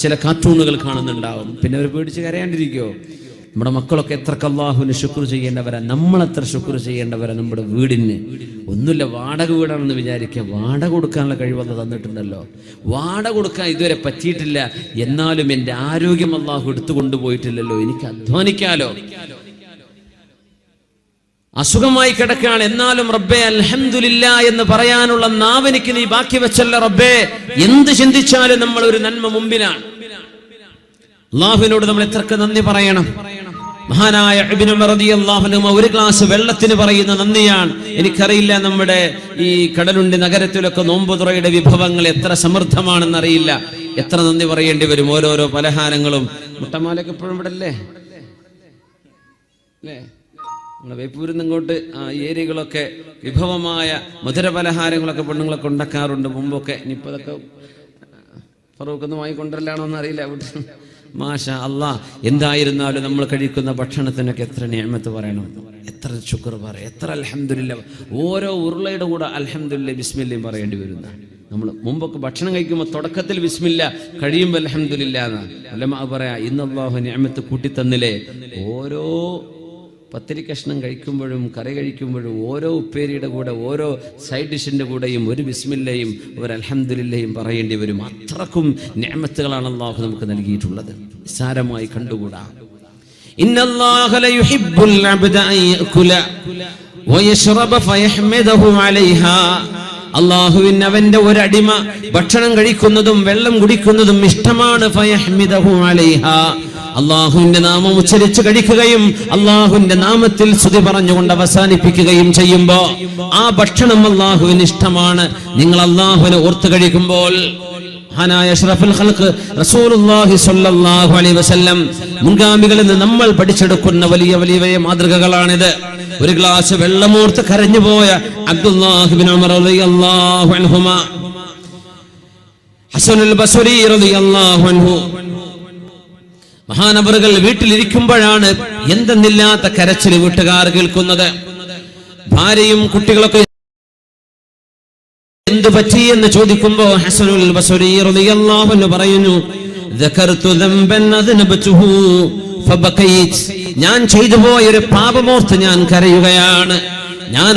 ചില കാർട്ടൂണുകൾ കാണുന്നുണ്ടാവും. പിന്നെ അവർ പേടിച്ച് കരയാണ്ടിരിക്കുമോ? നമ്മുടെ മക്കളൊക്കെ എത്രക്ക് അല്ലാഹുവിന് ശുക്ർ ചെയ്യേണ്ടവരാ, നമ്മളെത്ര ശുക്ർ ചെയ്യേണ്ടവരാ. നമ്മുടെ വീടിന് ഒന്നുമില്ല, വാടക വീടാണെന്ന് വിചാരിക്കുക, വാടക കൊടുക്കാനുള്ള കഴിവല്ല തന്നിട്ടുണ്ടല്ലോ. വാടക കൊടുക്കാൻ ഇതുവരെ പറ്റിയിട്ടില്ല, എന്നാലും എൻ്റെ ആരോഗ്യം അല്ലാഹു എടുത്തു കൊണ്ടുപോയിട്ടില്ലല്ലോ, എനിക്ക് അധ്വാനിക്കാലോ. അസുഖമായി കിടക്കുകയാണ്, എന്നാലും റബ്ബേ അൽഹംദുലില്ലാ എന്ന് പറയാനുള്ള നാവെനിക്ക് നീ ബാക്കി വെച്ചല്ല റബ്ബേ. എന്ത് ചിന്തിച്ചാലും നമ്മൾ ഒരു നന്മ മുമ്പിലാണ്. അല്ലാഹുവിനോട് നമ്മൾ എത്രക്ക് നന്ദി പറയണം. മഹാനായ ഇബ്നു ഉമർ റളിയല്ലാഹു അൻഹു ഒരു ഗ്ലാസ് വെള്ളത്തിന് പറയുന്ന നന്ദിയാണ്. എനിക്കറിയില്ല നമ്മുടെ ഈ കടലുണ്ടി നഗരത്തിലൊക്കെ നോമ്പുതുറയുടെ വിഭവങ്ങൾ എത്ര സമൃദ്ധമാണെന്ന് അറിയില്ല. എത്ര നന്ദി പറയേണ്ടി വരും. ഓരോരോ പലഹാരങ്ങളും. മുട്ടമാലൊക്കെ എപ്പോഴും ഇവിടെ അല്ലേ? നമ്മളെ വേപ്പൂരിൽ നിന്ന് ഇങ്ങോട്ട് ഈ ഏരിയകളൊക്കെ വിഭവമായ മധുര പലഹാരങ്ങളൊക്കെ പെണ്ണുങ്ങളൊക്കെ ഉണ്ടാക്കാറുണ്ട് മുമ്പൊക്കെ. ഇനിയിപ്പോൾ അതൊക്കെ ഫറൂഖൊന്നും വാങ്ങിക്കൊണ്ടല്ലാണോ എന്ന് അറിയില്ല. മാഷാ അല്ലാഹ്. എന്തായിരുന്നാലും നമ്മൾ കഴിക്കുന്ന ഭക്ഷണത്തിനൊക്കെ എത്ര നിഅമത്ത് പറയണം, എത്ര ശുക്ർ പറയാം, എത്ര അൽഹംദുലില്ലാ. ഓരോ ഉരുളയുടെ കൂടെ അൽഹംദുലില്ലാ ബിസ്മില്ലയും പറയേണ്ടി വരുന്ന. നമ്മൾ മുമ്പൊക്കെ ഭക്ഷണം കഴിക്കുമ്പോൾ തുടക്കത്തിൽ ബിസ്മില്ല, കഴിയുമ്പോൾ അൽഹംദുലില്ലാ എന്നാ. അല്ലമ്മ പറയാ, ഇന്ന് അല്ലാഹു നിഅമത്ത് കൂട്ടിത്തന്നില്ലേ. ഓരോ പത്തിരി കഷ്ണം കഴിക്കുമ്പോഴും കറി കഴിക്കുമ്പോഴും ഓരോ ഉപ്പേരിയുടെ കൂടെ ഓരോ സൈഡ് ഡിഷിൻ്റെ കൂടെയും ഒരു ബിസ്മില്ലയും ഒരു അൽഹംദുലില്ലയും പറയേണ്ടി വരും. അത്രക്കും നിഅമത്തുകളാണ് അല്ലാഹു നമുക്ക് നൽകിയിട്ടുള്ളത്. നിസ്സാരമായി കണ്ടുകൂടാ. ഇന്നല്ലാഹ ലയുഹിബ്ബുൽ അബ്ദ അൻ യഅകുല വയശ്റബ ഫയഹ്മദഹു അലൈഹാ. അല്ലാഹുവിന് അവന്റെ ഒരടിമ ഭക്ഷണം കഴിക്കുന്നതും വെള്ളം കുടിക്കുന്നതും ഇഷ്ടമാണ്. ഫയഹ്മദഹു അലൈഹാ, അല്ലാഹുവിന്റെ നാമം ഉച്ചരിച്ച് കഴിക്കുകയും അല്ലാഹുവിന്റെ നാമത്തിൽ സ്തുതി പറഞ്ഞുകൊണ്ട് അവസാനിപ്പിക്കുകയും ചെയ്യുമ്പോ ആ ഭക്ഷണം അല്ലാഹുവിന് ഇഷ്ടമാണ്. നിങ്ങൾ അല്ലാഹുവിനെ ഓർത്ത് കഴിക്കുമ്പോൾ മഹാനായ അഷ്റഫുൽ ഖൽഖ് റസൂലുള്ളാഹി സ്വല്ലല്ലാഹു അലൈഹി വസല്ലം മുൻഗാമികളിൽ നിന്ന് നമ്മൾ പഠിച്ചെടുക്കുന്ന വലിയ വലിയ മാതൃകകളാണിത്. ഒരു ഗ്ലാസ് വെള്ളമോർത്ത് കരഞ്ഞുപോയ അബ്ദുല്ലാഹി ഇബ്നു ഉമർ റളിയല്ലാഹു അൻഹുമാ, ഹസനുൽ ബസ്രി റളിയല്ലാഹു അൻഹു, മഹാനവറുകൾ വീട്ടിലിരിക്കുമ്പോഴാണ് എന്തെന്നില്ലാത്ത കരച്ചിൽ വീട്ടുകാർ കേൾക്കുന്നത്. ഭാര്യയും കുട്ടികളൊക്കെ എന്തു പറ്റി എന്ന് ചോദിക്കുമ്പോ ഹസനുൽ ബസ്രി റളിയല്ലാഹു അൻഹു പറയുന്നു, ദകർതു ദംബൻ അദ്നബതുഹു ഫബകൈത്. ഞാൻ ചെയ്തു പോയൊരു പാപമോർത്ത് ഞാൻ കരയുകയാണ്. ഞാൻ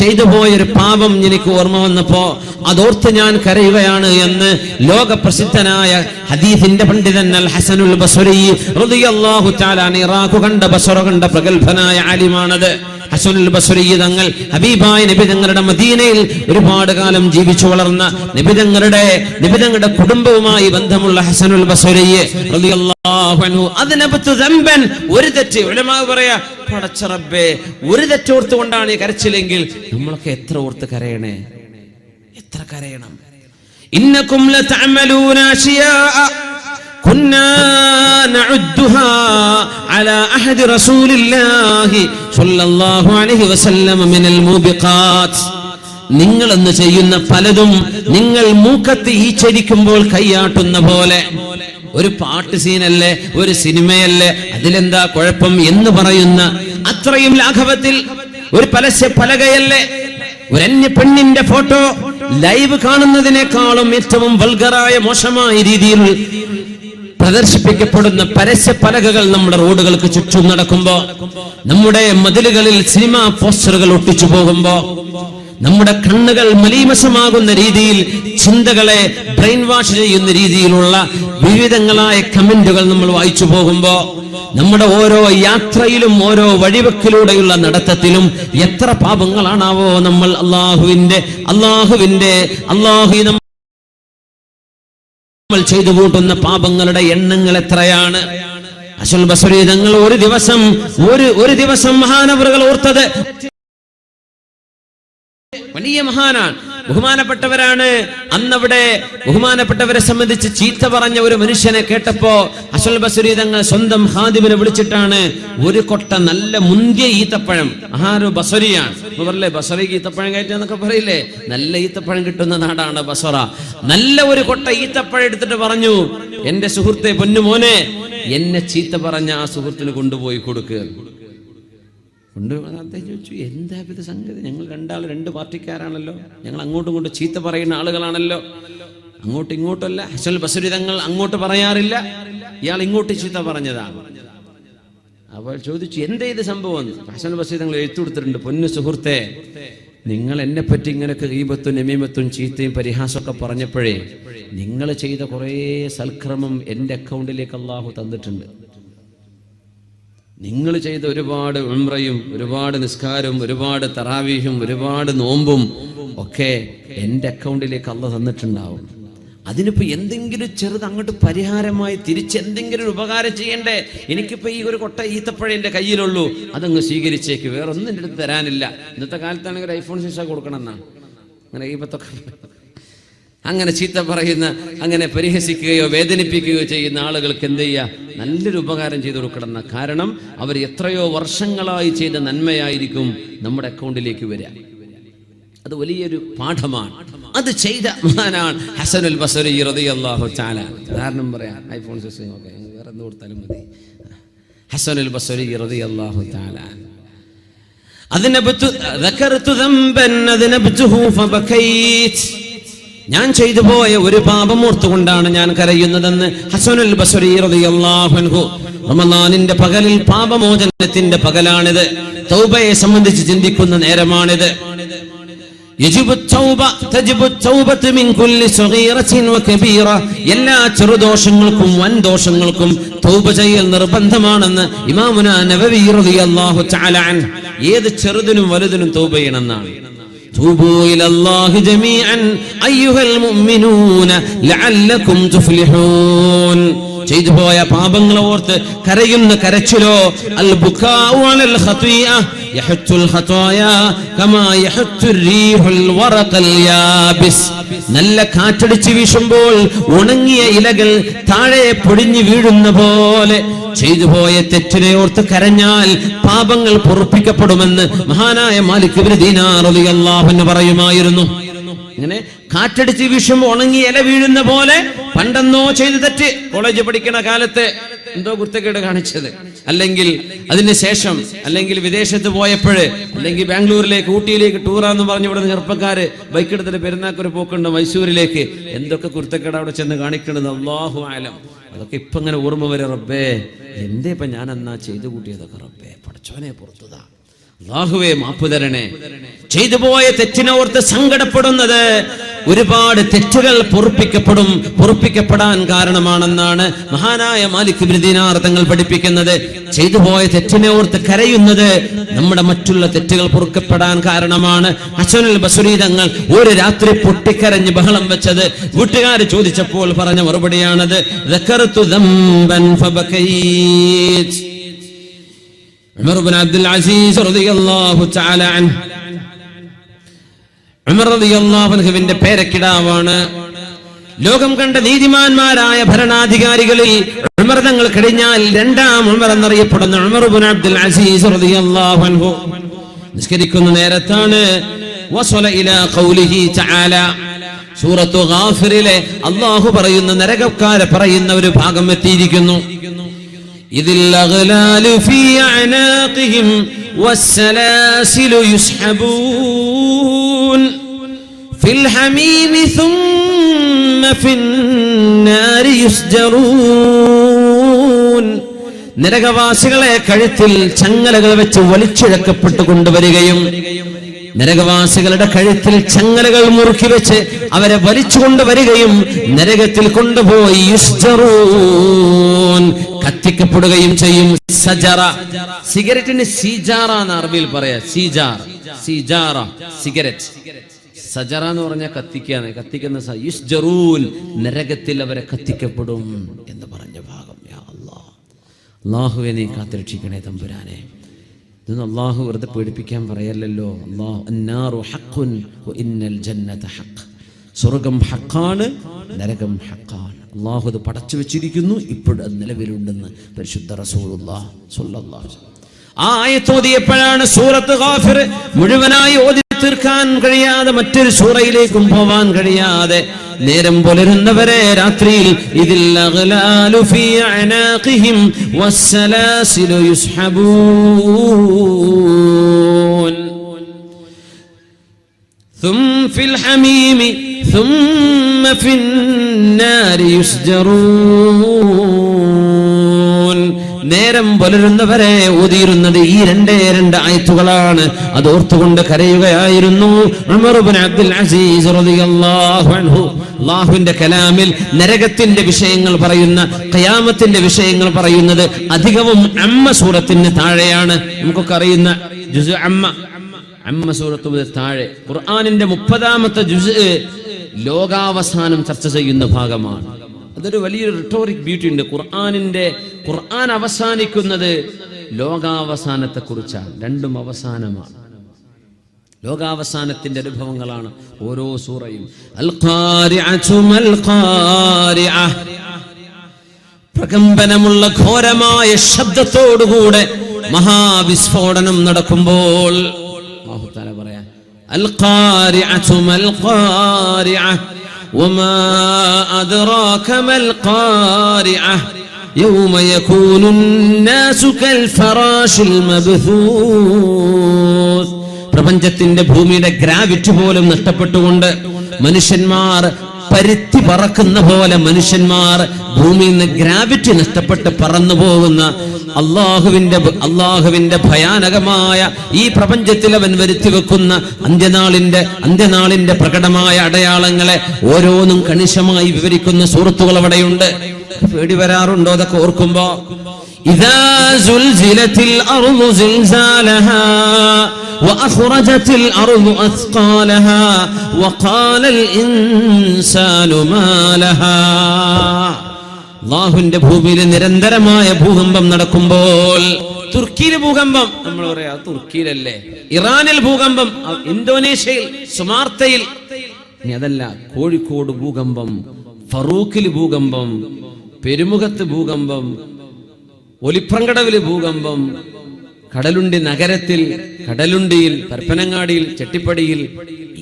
ചെയ്തു പോയൊരു പാപം എനിക്ക് ഓർമ്മ വന്നപ്പോ അതോർത്ത് ഞാൻ കരയുകയാണ് എന്ന് ലോകപ്രസിദ്ധനായ ഹദീസിന്റെ പണ്ഡിതൻ അൽ ഹസനുൽ ബസ്രി റളിയല്ലാഹു തആല ഇറാഖ് കണ്ട ബസ്ര കണ്ട പ്രഗൽഭനായ ആലിമാണത്. ഹസനുൽ ബസ്രി തങ്ങൾ ഹബീബായ നബി തങ്ങളുടെ മദീനയിൽ ഒരുപാട് കാലം ജീവിച്ചു വളർന്ന നബി തങ്ങളുടെ കുടുംബവുമായി ബന്ധമുള്ള ഹസനുൽ ബസ്രി റളിയല്ലാഹു അൻഹു അദ്നബതു ദംബൻ, ഒരു തെറ്റ്, ഉലമാ പറയാ പടച്ച റബ്ബേ ഒരു തെറ്റോർത്തുകൊണ്ടാണ് ഈ കരച്ചിലെങ്കിൽ നമ്മളൊക്കെ എത്ര ഓർത്ത് കരയണേ, എത്ര കരയണം. ഇന്നകും ലതഅമലൂന അശിയാ കുന്നാ നഉദ്ദുഹാ അലാ അഹദി റസൂലില്ലാഹി സ്വല്ലല്ലാഹു അലൈഹി വസല്ലം മിനൽ മൂബിഖാത്ത്. നിങ്ങൾ എന്ന് ചെയ്യുന്ന പലതും നിങ്ങൾ മൂക്കത്ത് ഈച്ചരിക്കുമ്പോൾ കൈയാട്ടുന്ന പോലെ. ഒരു പാട്ട് സീനല്ലേ, ഒരു സിനിമയല്ലേ, അതിലെന്താ കുഴപ്പം എന്ന് പറയുന്ന അത്രയും ലാഘവത്തിൽ ഒരു പലകയല്ലേ, ഒരു അന്യ പെണ്ണിന്റെ ഫോട്ടോ ലൈവ് കാണുന്നതിനേക്കാളും ഏറ്റവും വൾഗറായ മോശമായ രീതിയിൽ പ്രദർശിപ്പിക്കപ്പെടുന്ന പരസ്യ പലകകൾ നമ്മുടെ റോഡുകൾക്ക് ചുറ്റും നടക്കുമ്പോ, നമ്മുടെ മതിലുകളിൽ സിനിമാ പോസ്റ്ററുകൾ ഒട്ടിച്ചു പോകുമ്പോ, നമ്മുടെ കണ്ണുകൾ മലീമസമാകുന്ന രീതിയിൽ ചിന്തകളെ ബ്രെയിൻ വാഷ് ചെയ്യുന്ന രീതിയിലുള്ള വിവിധങ്ങളായ കമന്റുകൾ നമ്മൾ വായിച്ചു പോകുമ്പോ, നമ്മുടെ ഓരോ യാത്രയിലും ഓരോ വഴിവെക്കിലൂടെയുള്ള നടത്തത്തിലും എത്ര പാപങ്ങളാണാവോ നമ്മൾ അള്ളാഹു നമ്മൾ ചെയ്തു കൂട്ടുന്ന പാപങ്ങളുടെ എണ്ണങ്ങൾ എത്രയാണ്. ഹസനുൽ ബസ്രി തങ്ങൾ ഒരു ദിവസം മഹാനവറുകൾ ഓർത്തത്, വലിയ മഹാനാണ്, ബഹുമാനപ്പെട്ടവരാണ്. അന്നവിടെ ബഹുമാനപ്പെട്ടവരെ സംബന്ധിച്ച് ചീത്ത പറഞ്ഞ ഒരു മനുഷ്യനെ കേട്ടപ്പോ ഹസനുൽ ബസ്രി തങ്ങൾ സ്വന്തം ഖാദിമിനെ വിളിച്ചിട്ടാണ് ഒരു കൊട്ട നല്ല മുന്തിയ ഈത്തപ്പഴം, ആരോ ബസ്രിയാണ് പറയില്ലേ, ബസ്രയ്ക്ക് ഈത്തപ്പഴം കയറ്റാന്നൊക്കെ പറയില്ലേ, നല്ല ഈത്തപ്പഴം കിട്ടുന്ന നാടാണ് ബസ്ര. നല്ല ഒരു കൊട്ട ഈത്തപ്പഴം എടുത്തിട്ട് പറഞ്ഞു, എന്റെ സുഹൃത്തെ പൊന്നുമോനെ, എന്നെ ചീത്ത പറഞ്ഞ ആ സുഹൃത്തിന് കൊണ്ടുപോയി കൊടുക്കുക. അദ്ദേഹം ചോദിച്ചു, എന്താ ഇത് സംഗതി, ഞങ്ങൾ രണ്ടാൾ രണ്ട് പാർട്ടിക്കാരാണല്ലോ, ഞങ്ങൾ അങ്ങോട്ടും ഇങ്ങോട്ടും ചീത്ത പറയുന്ന ആളുകളാണല്ലോ, അങ്ങോട്ടും ഇങ്ങോട്ടല്ല. ഹസനുൽ ബസ്രി തങ്ങൾ അങ്ങോട്ട് പറയാറില്ല, ഇയാൾ ഇങ്ങോട്ട് ചീത്ത പറഞ്ഞതാണ്. അപ്പോൾ ചോദിച്ചു, എന്താ ഇത് സംഭവം? ഹസനുൽ ബസ്രി തങ്ങൾ എഴുത്തു കൊടുത്തിട്ടുണ്ട്, പൊന്നു സുഹൃത്തെ, നിങ്ങൾ എന്നെ പറ്റി ഇങ്ങനെയൊക്കെ ഗീബത്തും നമീമത്തും ചീത്തയും പരിഹാസമൊക്കെ പറഞ്ഞപ്പോഴേ നിങ്ങൾ ചെയ്ത കുറേ സൽക്രമം എൻ്റെ അക്കൗണ്ടിലേക്ക് അള്ളാഹു തന്നിട്ടുണ്ട്. നിങ്ങൾ ചെയ്ത ഒരുപാട് ഉംറയും ഒരുപാട് നിസ്കാരവും ഒരുപാട് തറാവീഹും ഒരുപാട് നോമ്പും ഒക്കെ എൻ്റെ അക്കൗണ്ടിലേക്ക് അള്ളാഹു തന്നിട്ടുണ്ടാവും. അതിനിപ്പോ എന്തെങ്കിലും ചെറുത് അങ്ങോട്ട് പരിഹാരമായി തിരിച്ചെന്തെങ്കിലും ഒരു ഉപകാരം ചെയ്യണ്ടേ? എനിക്കിപ്പോ ഈ ഒരു കൊട്ട ഈത്തപ്പഴം എൻ്റെ കയ്യിലുള്ളൂ, അതങ്ങ് സ്വീകരിച്ചേക്ക്, വേറെ ഒന്നും എൻ്റെ അടുത്ത് തരാനില്ല. ഇന്നത്തെ കാലത്താണെങ്കിൽ ഐഫോൺ 6 കൊടുക്കണം എന്നാണ്. അങ്ങനെ അങ്ങനെ ചീത്ത പറയുന്ന, അങ്ങനെ പരിഹസിക്കുകയോ വേദനിപ്പിക്കുകയോ ചെയ്യുന്ന ആളുകൾക്ക് എന്ത് ചെയ്യുക? നല്ലൊരു ഉപകാരം ചെയ്തു കൊടുക്കണം. കാരണം അവർ എത്രയോ വർഷങ്ങളായി ചെയ്ത നന്മയായിരിക്കും നമ്മുടെ അക്കൗണ്ടിലേക്ക് വരിക. അത് വലിയൊരു പാഠമാണ്. അത് ചെയ്ത മഹാനാണ് ഹസനുൽ ബസ്രി റളിയല്ലാഹു തആല. ഉദാഹരണം പറയാം, ഐഫോൺ 6 ഒക്കെ വേറെ എന്ത് കൊടുത്താലും മതി. ഹസനുൽ ബസ്രി റളിയല്ലാഹു തആല ദകർതു ദംബൻ അദ്നബതുഹു ഫബകൈത്. ഞാൻ ചെയ്തു പോയ ഒരു പാപം ഓർത്തുകൊണ്ടാണ് ഞാൻ കരയുന്നതെന്ന് ഹസനുൽ ബസ്രി റളിയല്ലാഹു അൻഹു റമളാനിന്റെ പകലിൽ പാപമോചനത്തിന്റെ പകലാണിത്. തൗബയെ സംബന്ധിച്ച് ചിന്തിക്കുന്ന നേരമാണിത്. എല്ലാ ചെറുദോഷങ്ങൾക്കും വൻ ദോഷങ്ങൾക്കും തൗബ ചെയ്യൽ നിർബന്ധമാണെന്ന് ഇമാമുനാ നവവി റളിയല്ലാഹു തആല അൻഹു. ഏത് ചെറുതിനും വലുതിനും തൗബ ചെയ്യണമെന്നാണ്. തൂബൂ ഇലല്ലാഹി ജമീഅൻ അയ്യുഹൽ മുഅ്മിനൂന ലഅല്ലകും തുഫ്ലിഹൂൻ. ചെയ്തു പോയ പാപങ്ങളെ ഓർത്ത് കരയുന്ന കരച്ചിലോ അൽ ബുകാഉ അലൽ ഖതീഅ യഹത്തുൽ ഖതായാ കമാ യഹത്തുർ റീഹുൽ വറഖൽ യാബിസ്. നല്ല കാറ്റടിച്ച് വീശുമ്പോൾ ഉണങ്ങിയ ഇലകൾ താഴെ പൊടിഞ്ഞു വീഴുന്ന പോലെ ചെയ്തു പോയ തെറ്റിനെ ഓർത്ത് കരഞ്ഞാൽ പാപങ്ങൾ പൊറുപ്പിക്കപ്പെടുമെന്ന് മഹാനായ മാലിക് ഇബ്നു ദീനാർ റളിയല്ലാഹു അൻഹു പറയുമായിരുന്നു. ഇങ്ങനെ കാറ്റടിച്ച് വീശുമ്പോൾ ഉണങ്ങിയ ഇല വീഴുന്ന പോലെ പണ്ടെന്നോ ചെയ്ത് തെറ്റ്, കോളേജ് പഠിക്കുന്ന കാലത്ത് എന്തോ കുരുത്തക്കേട് കാണിച്ചത്, അല്ലെങ്കിൽ അതിന് ശേഷം, അല്ലെങ്കിൽ വിദേശത്ത് പോയപ്പോഴ്, അല്ലെങ്കിൽ ബാംഗ്ലൂരിലേക്ക് ഊട്ടിയിലേക്ക് ടൂറാന്ന് പറഞ്ഞ് ഇവിടെ ചെറുപ്പക്കാര് ബൈക്ക് എടുത്തിട്ട് പെരുന്നാക്കൊരു പോക്കുണ്ട് മൈസൂരിലേക്ക്. എന്തൊക്കെ കുരുത്തക്കേട് അവിടെ ചെന്ന് കാണിക്കണത് അല്ലാഹു ആലം. അതൊക്കെ ഇപ്പൊ ഇങ്ങനെ ഓർമ്മ വരെ, റബ്ബേ എന്തേ ഇപ്പൊ ഞാൻ എന്നാ ചെയ്തു കൂട്ടിയതൊക്കെ, റബ്ബേ പടച്ചോനെ പുറത്തുതാ, അല്ലാഹുവേ മാപ്പ് തരണേ. ചെയ്തു പോയ തെറ്റിനോർത്ത് സങ്കടപ്പെടുന്നത് ഒരുപാട് തെറ്റുകൾ പൊറുപ്പിക്കപ്പെടാൻ കാരണമാണെന്നാണ് മഹാനായ മാലിക് ഇബ്നു ദീനാർ തങ്ങൾ പഠിപ്പിക്കുന്നത്. ചെയ്തു പോയ തെറ്റിനെ ഓർത്ത് കരയുന്നത് നമ്മുടെ മറ്റുള്ള തെറ്റുകൾ പൊറുക്കപ്പെടാൻ കാരണമാണ്. ഹസനുൽ ബസ്രി തങ്ങൾ ഒരു രാത്രി പൊട്ടിക്കരഞ്ഞ് ബഹളം വെച്ചത് വീട്ടുകാർ ചോദിച്ചപ്പോൾ പറഞ്ഞ മറുപടിയാണത്. ദക്കർതു ദംബൻ ഫബകൈത്. ഉമർ ഇബ്നു അബ്ദുൽ അസീസ് റളിയല്ലാഹു തആല അൻഹു, ഉമർ റളിയല്ലാഹു അൻഹുവിന്റെ പേരക്കിടാവാണ്. ലോകം കണ്ട നീതിമാന്മാരായ ഭരണാധികാരികളിൽ ഉമർ തങ്ങൾ കഴിഞ്ഞാൽ രണ്ടാം ഉമർ എന്നറിയപ്പെടുന്ന ഉമർ ഇബ്നു അബ്ദുൽ അസീസ് റളിയല്ലാഹു അൻഹു നിസ്കരിക്കുന്ന നേരത്താണ് വസല ഇലാ ഖൗലിഹി തആല, സൂറത്തു ഗാഫിറിലെ അല്ലാഹു പറയുന്ന നരകക്കാരെ പറയുന്ന ഒരു ഭാഗം എത്തിയിരിക്കുന്നു. ഇതിൽ അഗ്ലാലു ഫീ അനാഖിഹിം വസ്സലാസിലു യുസ്ഹബൂൻ ഫിൽ ഹമീമി സുമ്മ ഫിന്നാരി യുസ്ജറൂൻ. നരകവാസികളെ കഴുത്തിൽ ചങ്ങലകൾ വെച്ച് വലിച്ചിഴക്കപ്പെട്ടു കൊണ്ടുവരികയും നരകവാസികളുടെ കഴുത്തിൽ ചങ്ങലകൾ മുറുക്കി വെച്ച് അവരെ വലിച്ചു കൊണ്ടുവരികയും നരകത്തിൽ കൊണ്ടുപോയി യുസ്ജറൂൻ കത്തിക്കപ്പെടുകയും ചെയ്യും. സജറ, സിഗരറ്റിന് സീജാറ എന്ന് അറബിയിൽ പറയാ. സീജാറ സിഗരറ്റ്. സജറ എന്ന് പറഞ്ഞാൽ കത്തിക്കാണ്, കത്തിക്കുന്ന യുസ്ജറൂൻ, നരകത്തിൽ അവരെ കത്തിക്കപ്പെടും എന്ന് പറഞ്ഞ ഭാഗം. യാ അല്ലാഹ്, അല്ലാഹുവേ നീ കാത്തുരക്ഷിക്കണേ തമ്പുരാനെ. ഇതൊന്നും അല്ലാഹു വെറുതെ പേടിപ്പിക്കാൻ പറയല്ലോ. അല്ലാഹു അന്നാറു ഹഖ്ഖുൻ വ ഇന്നൽ ജന്നത ഹഖ്. സ്വർഗ്ഗം ഹഖാണ്, നരകം ഹഖാണ്. അല്ലാഹു അത് പടച്ചു വെച്ചിരിക്കുന്നു, ഇപ്പോഴും അത് നിലവിലുണ്ടെന്ന് പരിശുദ്ധ റസൂലുള്ളാഹി സ്വല്ലല്ലാഹു അലൈഹി വസല്ലം. ആ ആയത്ത് ഓതിയപ്പോഴാണ് സൂറത്ത് ഗാഫിർ മുഴുവനായി ഓതി തീർക്കാൻ കഴിയാതെ, മറ്റൊരു സൂറയിലേക്കും പോവാൻ കഴിയാതെ നേരം പുലരുന്നവരെ രാത്രിയിൽ ഇതിൽ അഗ്ലാലു ഫീ അനാഖിഹിം വസ്സലാസിലു യുസ്ഹബൂൻ ثم في الحميم ثم في النار يسجرون. നേരം പുലരുന്നവരെ ഓതിയിരുന്നത് ഈ രണ്ട് ആയത്തുകളാണ്. അത് ഓർത്തുകൊണ്ട് കരയുകയായിരുന്നു ഉമർ ഇബ്നു അബ്ദുൽ അസീസ് റളിയല്ലാഹു അൻഹു. അല്ലാഹുവിന്റെ കലാമിൽ നരകത്തിന്റെ വിഷയങ്ങൾ പറയുന്ന, ഖിയാമത്തിന്റെ വിഷയങ്ങൾ പറയുന്നത് അധികവും അമ്മ സൂറത്തിന് താഴെയാണ്. നമുക്കൊക്കെ അറിയുന്ന ജുസ് അമ്മ സൂറത്ത് മുതൽ താഴെ ഖുർആനിന്റെ 30-ാമത്തെ ജുസ് ലോകാവസാനം ചർച്ച ചെയ്യുന്ന ഭാഗമാണ്. അതൊരു വലിയൊരു റിട്ടോറിക് ബ്യൂട്ടി ഉണ്ട്. ഖുർആൻ അവസാനിക്കുന്നത് ലോകാവസാനത്തെ കുറിച്ചാണ്. രണ്ടും അവസാനമാണ്, ലോകാവസാനത്തിന്റെ അനുഭവങ്ങളാണ് ഓരോ സൂറയും. അൽ ഖാരിഅതു മൽ ഖാരിഅ, പ്രകമ്പനമുള്ള ഘോരമായ ശബ്ദത്തോടുകൂടെ മഹാവിസ്ഫോടനം നടക്കുമ്പോൾ അല്ലാഹു തആല പറയാ അൽ ഖാരിഅതു മൽ ഖാരിഅ വമാ അദ്റാക മൽ ഖാരിഅ യൗമ യകൂനുൻ നാസു കൽ ഫറാശിൽ മബ്ഥൂസ്. പ്രപഞ്ചത്തിന്റെ ഭൂമിയുടെ ഗ്രാവിറ്റി പോലും നഷ്ടപ്പെട്ടുകൊണ്ട് മനുഷ്യന്മാർ പരുത്തി പറക്കുന്ന പോലെ മനുഷ്യന്മാർ ഭൂമിയിൽ നിന്ന് ഗ്രാവിറ്റി നഷ്ടപ്പെട്ട് പറന്നു പോകുന്ന അള്ളാഹുവിന്റെ ഭയാനകമായ ഈ പ്രപഞ്ചത്തിൽ അവൻ വരുത്തി വെക്കുന്ന അന്ത്യനാളിന്റെ പ്രകടമായ അടയാളങ്ങളെ ഓരോന്നും കണിശമായി വിവരിക്കുന്ന സൂറത്തുകൾ അവിടെയുണ്ട്. പേടി വരാറുണ്ടോ അതൊക്കെ ഓർക്കുമ്പോ? ഇദാ സുൽസിലത്തിൽ അർളു സിൽസാലഹാ വഅഖ്റജത്തിൽ അർളു അസ്ഖാലഹാ വഖാലൽ ഇൻസാനു മാ ലഹാ. അല്ലാഹുവിന്റെ ഭൂമിയിൽ നിരന്തരമായ ഭൂകമ്പം നടക്കുമ്പോൾ, തുർക്കിയിൽ ഭൂകമ്പം, നമ്മൾ പറയാ തുർക്കിയിലല്ലേ, ഇറാനിൽ ഭൂകമ്പം, ഇന്തോനേഷ്യയിൽ സുമാർത്തയിൽ, ഇനി അതല്ല കോഴിക്കോട് ഭൂകമ്പം, ഫറൂഖിൽ ഭൂകമ്പം, പെരുമുഖത്ത് ഭൂകമ്പം, ഒലിപ്രങ്കടവിൽ ഭൂകമ്പം, കടലുണ്ടി നഗരത്തിൽ, കടലുണ്ടിയിൽ, പരപ്പനങ്ങാടിയിൽ, ചെട്ടിപ്പടിയിൽ,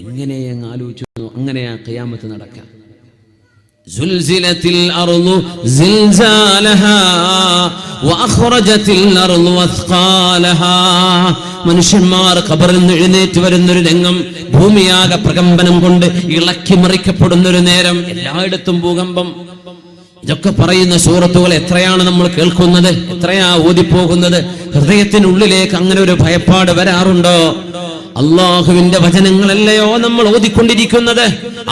ഇങ്ങനെ അങ്ങ് ആലോചിച്ചു. അങ്ങനെയാ ഖിയാമത്ത് നടക്കുക. സുൽസിലത്തിൽ അർളു സിൽസാലഹാ വഅഖ്റജത്തിൽ അർളു അസ്ഖാലഹാ. മനുഷ്യന്മാർ ഖബറിൽ നിന്ന് എഴുന്നേറ്റ് വരുന്നൊരു രംഗം, ഭൂമിയാകെ പ്രകമ്പനം കൊണ്ട് ഇളക്കി മറിക്കപ്പെടുന്നൊരു നേരം, എല്ലായിടത്തും ഭൂകമ്പം. ഇതൊക്കെ പറയുന്ന സൂറത്തുകൾ എത്രയാണ് നമ്മൾ കേൾക്കുന്നത്, എത്രയാ ഓതിപ്പോകുന്നത്? ഹൃദയത്തിനുള്ളിലേക്ക് അങ്ങനെ ഒരു ഭയപ്പാട് വരാറുണ്ടോ? അള്ളാഹുവിന്റെ വചനങ്ങളല്ലയോ നമ്മൾ ഓതിക്കൊണ്ടിരിക്കുന്നത്?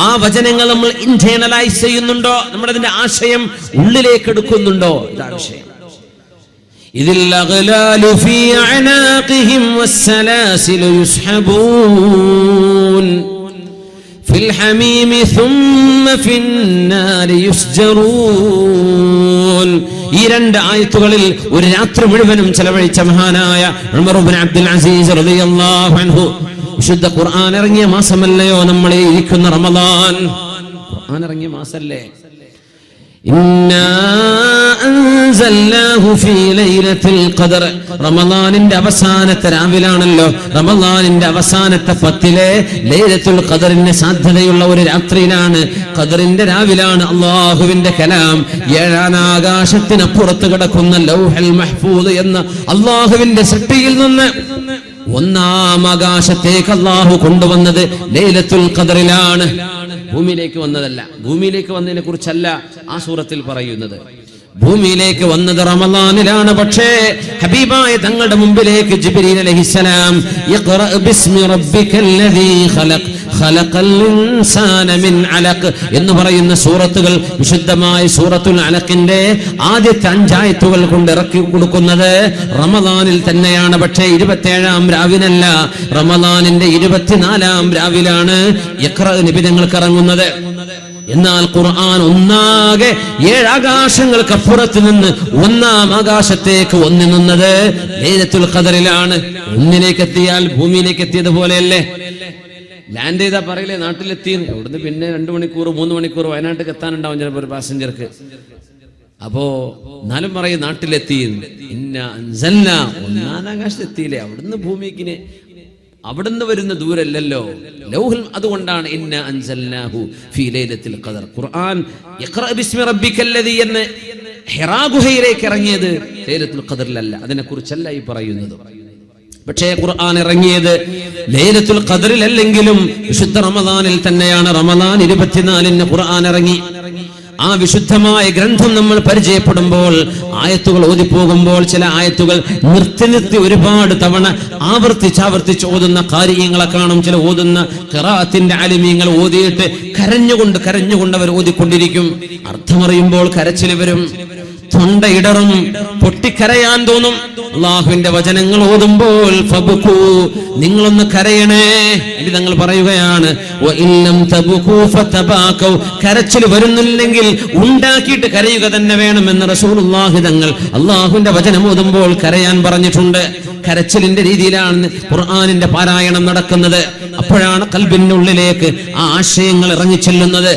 ആ വചനങ്ങൾ നമ്മൾ ഇന്റേണലൈസ് ചെയ്യുന്നുണ്ടോ? നമ്മൾ അതിന്റെ ആശയം ഉള്ളിലേക്ക് എടുക്കുന്നുണ്ടോ? ഇതാണ് വിഷയം. ഇതിൽ അഗ്ലാലു ഫീ അനാഖിഹിം വസ്സലാസിലു യുസ്ഹബൂൻ ഫിൽ ഹമീമി സുമ്മ ഫിന്നാരി യുസ്ജറൂൻ. ഈ രണ്ട് ആയത്തുകളിൽ ഒരു രാത്രി മുഴുവനും ചെലവഴിച്ച മഹാനായ ഉമർ ഇബ്നു അബ്ദുൽ അസീസ് റളിയല്ലാഹു അൻഹു, വിശുദ്ധ ഖുർആൻ ഇറങ്ങിയ മാസമല്ലയോ നമ്മൾ ഇരിക്കുന്ന റമദാൻ? ഖുർആൻ ഇറങ്ങിയ മാസല്ലേ? ഇന്നാ അൻസൽനാഹു ഫീ ലൈലത്തിൽ ഖദർ. റമദാനിന്റെ അവസാനത്തെ രാവിലാണല്ലോ, റമദാനിന്റെ അവസാനത്തെ 10 ലൈലത്തുൽ ഖദറിന് സാധ്യതയുള്ള ഒരു രാത്രിയിലാണ്, ഖദറിന്റെ രാവിലാണ് അല്ലാഹുവിന്റെ കലാം ഏഴാനാകാശത്തിനപ്പുറത്ത് കിടക്കുന്ന ലൗഹൽ മഹ്ഫൂദ് എന്ന അല്ലാഹുവിന്റെ സൃഷ്ടിയിൽ നിന്ന് ഒന്നാം ആകാശത്തേക്ക് അല്ലാഹു കൊണ്ടുവന്നത് ലൈലത്തുൽ ഖദറിലാണ്. ഭൂമിയിലേക്ക് വന്നതല്ല. ഭൂമിയിലേക്ക് വന്നതിനെ കുറിച്ചല്ല ആ സൂറത്തിൽ പറയുന്നത്. ഭൂമിയിലേക്ക് വന്നത് റമദാനിലാണ്. പക്ഷേ ഹബീബായ തങ്ങളുടെ മുമ്പിലേക്ക് ജിബ്രീൽ അലൈഹിസ്സലാം ഇഖ്റ ബിസ്മി റബ്ബിക്കല്ലദീ ഖലഖ് ഖലഖൽ ഇൻസാന മിൻ അലഖ് എന്ന് പറയുന്ന സൂറത്തുകൾ വിശുദ്ധമായ സൂറത്തുൽ അലഖിന്റെ ആദ്യത്തെ 5 ആയത്തുകൾ കൊണ്ട് ഇറക്കി കൊടുക്കുന്നത് റമദാനിൽ തന്നെയാണ്. പക്ഷേ 27-ാം രാവിനല്ല, റമദാനിന്റെ 24-ാം രാവിലാണ് ഇഖ്റ നിബിധങ്ങൾക്ക് ഇറങ്ങുന്നത്. എന്നാൽ ഖുർആൻ ഒന്നാകെ 7 ആകാശങ്ങൾക്കപ്പുറത്ത് നിന്ന് ഒന്നാം ആകാശത്തേക്ക് ഒന്നി നിന്നത് ലൈലത്തുൽ ഖദറിലാണ്. ഒന്നിലേക്ക് എത്തിയാൽ ഭൂമിയിലേക്ക് എത്തിയത് പോലെയല്ലേ? ലാൻഡ് ചെയ്താ പറയില്ലേ നാട്ടിലെത്തി, അവിടുന്ന് പിന്നെ 2 മണിക്കൂർ 3 മണിക്കൂർ വയനാട്ടിൽ എത്താനുണ്ടാവും ചിലപ്പോൾ ഒരു പാസഞ്ചർക്ക്. അപ്പോ എന്നാലും പറയും നാട്ടിലെത്തി. ഒന്നാം ആകാശത്തെത്തിയില്ലേ, അവിടുന്ന് ഭൂമിക്ക് അവിടുന്ന് വരുന്ന ദൂരല്ലല്ലോ ലൗഹുൽ. അതുകൊണ്ടാണ് ഇന്ന അൻസൽനാഹു ഫീ ലൈലത്തിൽ ഖദർ. ഖുർആൻ ഇഖ്റ ബിസ്മി റബ്ബിക്കല്ലദീ എന്ന് ഹിറാ ഗുഹയിലേക്ക് ഇറങ്ങിയത് ലൈലത്തുൽ ഖദറിലല്ല. അതിനെക്കുറിച്ചല്ല ഈ പറയുന്നത്. പക്ഷേ ഖുർആൻ ഇറങ്ങിയത് ലൈലത്തുൽ ഖദറിൽ അല്ലെങ്കിലും വിശുദ്ധ റമദാനിൽ തന്നെയാണ്. റമദാൻ 24-ന് ഖുർആൻ ഇറങ്ങി. ആ വിശുദ്ധമായ ഗ്രന്ഥം നമ്മൾ പരിചയപ്പെടുമ്പോൾ, ആയത്തുകൾ ഓതിപ്പോകുമ്പോൾ ചില ആയത്തുകൾ നിർത്തി ഒരുപാട് തവണ ആവർത്തിച്ച് ഓതുന്ന കാര്യങ്ങളെ കാണും. ചില ഓതുന്ന ഖിറാഅത്തിന്റെ ആലിമീങ്ങൾ ഓതിയിട്ട് കരഞ്ഞുകൊണ്ട് അവർ ഓതിക്കൊണ്ടിരിക്കും. അർത്ഥമറിയുമ്പോൾ കരച്ചിൽ വരും, തൊണ്ടയിടറും, പൊട്ടിക്കരയാൻ തോന്നും. അല്ലാഹുവിന്റെ വചനങ്ങൾ ഓതുമ്പോൾ ഫബ്കൂ, നിങ്ങളൊന്ന് കരയണേ. ഇത് തങ്ങൾ പറയുകയാണ് വഇല്ലം തബ്കൂ ഫതബാകൂ, കരച്ചിൽ വരുന്നില്ലെങ്കിൽ ഉണ്ടാക്കിയിട്ട് കരയുക തന്നെ വേണമെന്ന് റസൂലുള്ളാഹി തങ്ങൾ അല്ലാഹുവിന്റെ വചനം ഓതുമ്പോൾ കരയാൻ പറഞ്ഞിട്ടുണ്ട്. കരച്ചിലിന്റെ രീതിയിലാണ് ഖുർആനിന്റെ പാരായണം നടക്കുന്നത്. അപ്പോഴാണ് ഖൽബിന്റെ ഉള്ളിലേക്ക് ആ ആശയങ്ങൾ ഇറങ്ങിച്ചെല്ലുന്നത്.